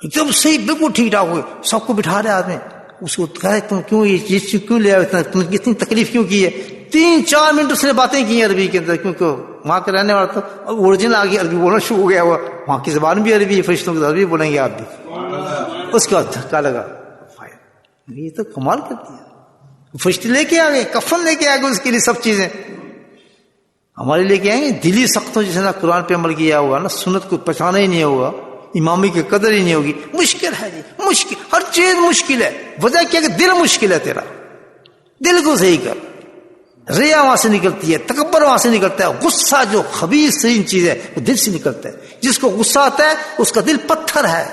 ایک دم صحیح بالکل ٹھیک ٹھاک ہوئے. سب کو بٹھا رہے آدمی. اس کو کہہ رہے تم کیوں یہ چیز کیوں لے آئے, تم اتنی تکلیف کیوں کی ہے. 3-4 منٹ اس نے باتیں کی عربی کے اندر, کیونکہ وہاں کے رہنے والا تھا. اوریجنل آگے عربی بولنا شروع ہو گیا ہوا. وہاں کی زبان بھی عربی ہے, فرشتوں کی عربی بولیں گے آپ بھی. اس کا دھکا لگا. یہ تو کمال کر دیا. فرشتے لے کے آ گئے, کفن لے کے آ گئے, اس کے لیے سب چیزیں. ہمارے لے کے آئیں گے دلی سختوں, جسے نہ قرآن پہ عمل کیا ہوگا, نہ سنت کو پہچانا ہی نہیں ہوگا, امامی کی قدر ہی نہیں ہوگی. مشکل ہے جی, مشکل, ہر چیز مشکل ہے. وجہ کیا کہ دل مشکل ہے تیرا. دل کو صحیح کر. ریا وہاں سے نکلتی ہے, تکبر وہاں سے نکلتا ہے. غصہ جو خبیث ترین چیز ہے وہ دل سے نکلتا ہے. جس کو غصہ آتا ہے اس کا دل پتھر ہے,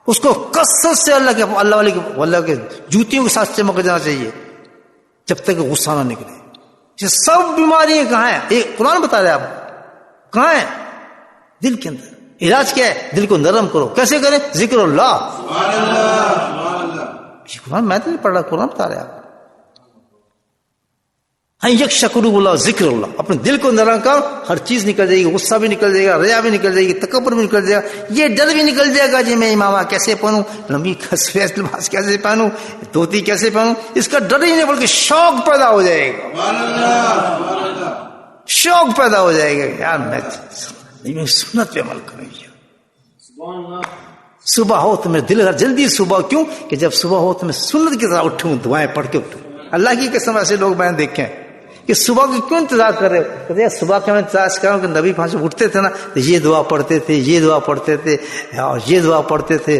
اس کو کثرت سے اللہ کے جوتیوں کے ساتھ چمک جانا چاہیے جب تک غصہ نہ نکلے. یہ سب بیماریاں کہاں ہیں, ایک قرآن بتا رہے آپ کہاں ہیں, دل کے اندر. علاج کیا ہے, دل کو نرم کرو. کیسے کریں, ذکر اللہ. قرآن میں تو نہیں پڑھ رہا, قرآن بتا رہے آپ. یک شکرو اللہ, ذکر اللہ. اپنے دل کو نرم کرو, ہر چیز نکل جائے گی. غصہ بھی نکل جائے گا, ریا بھی نکل جائے گی, تکبر بھی نکل جائے گا. یہ ڈر بھی نکل جائے گا جی میں امامہ کیسے پہنوں, لمبی لباس کیسے پہنوں, دھوتی کیسے پہنوں. اس کا ڈر ہی نہیں بلکہ شوق پیدا ہو جائے گا. شوق پیدا ہو جائے گا, یار میں سنت پہ عمل کروں. صبح ہو تو میرے دل جلدی صبح, کیوں کہ جب صبح ہو تو میں سنت کی طرح اٹھوں, دعائیں پڑھ کے اٹھوں. اللہ کی قسم ایسے لوگ میں نے دیکھے ہیں کہ صبح کو کیوں انتظار کر رہے ہو. کہتے ہیں صبح کا میں انتظار کر رہا ہوں کہ نبی پاک اٹھتے تھے نا تو یہ دعا پڑھتے تھے, یہ دعا پڑھتے تھے, اور یہ دعا پڑھتے تھے.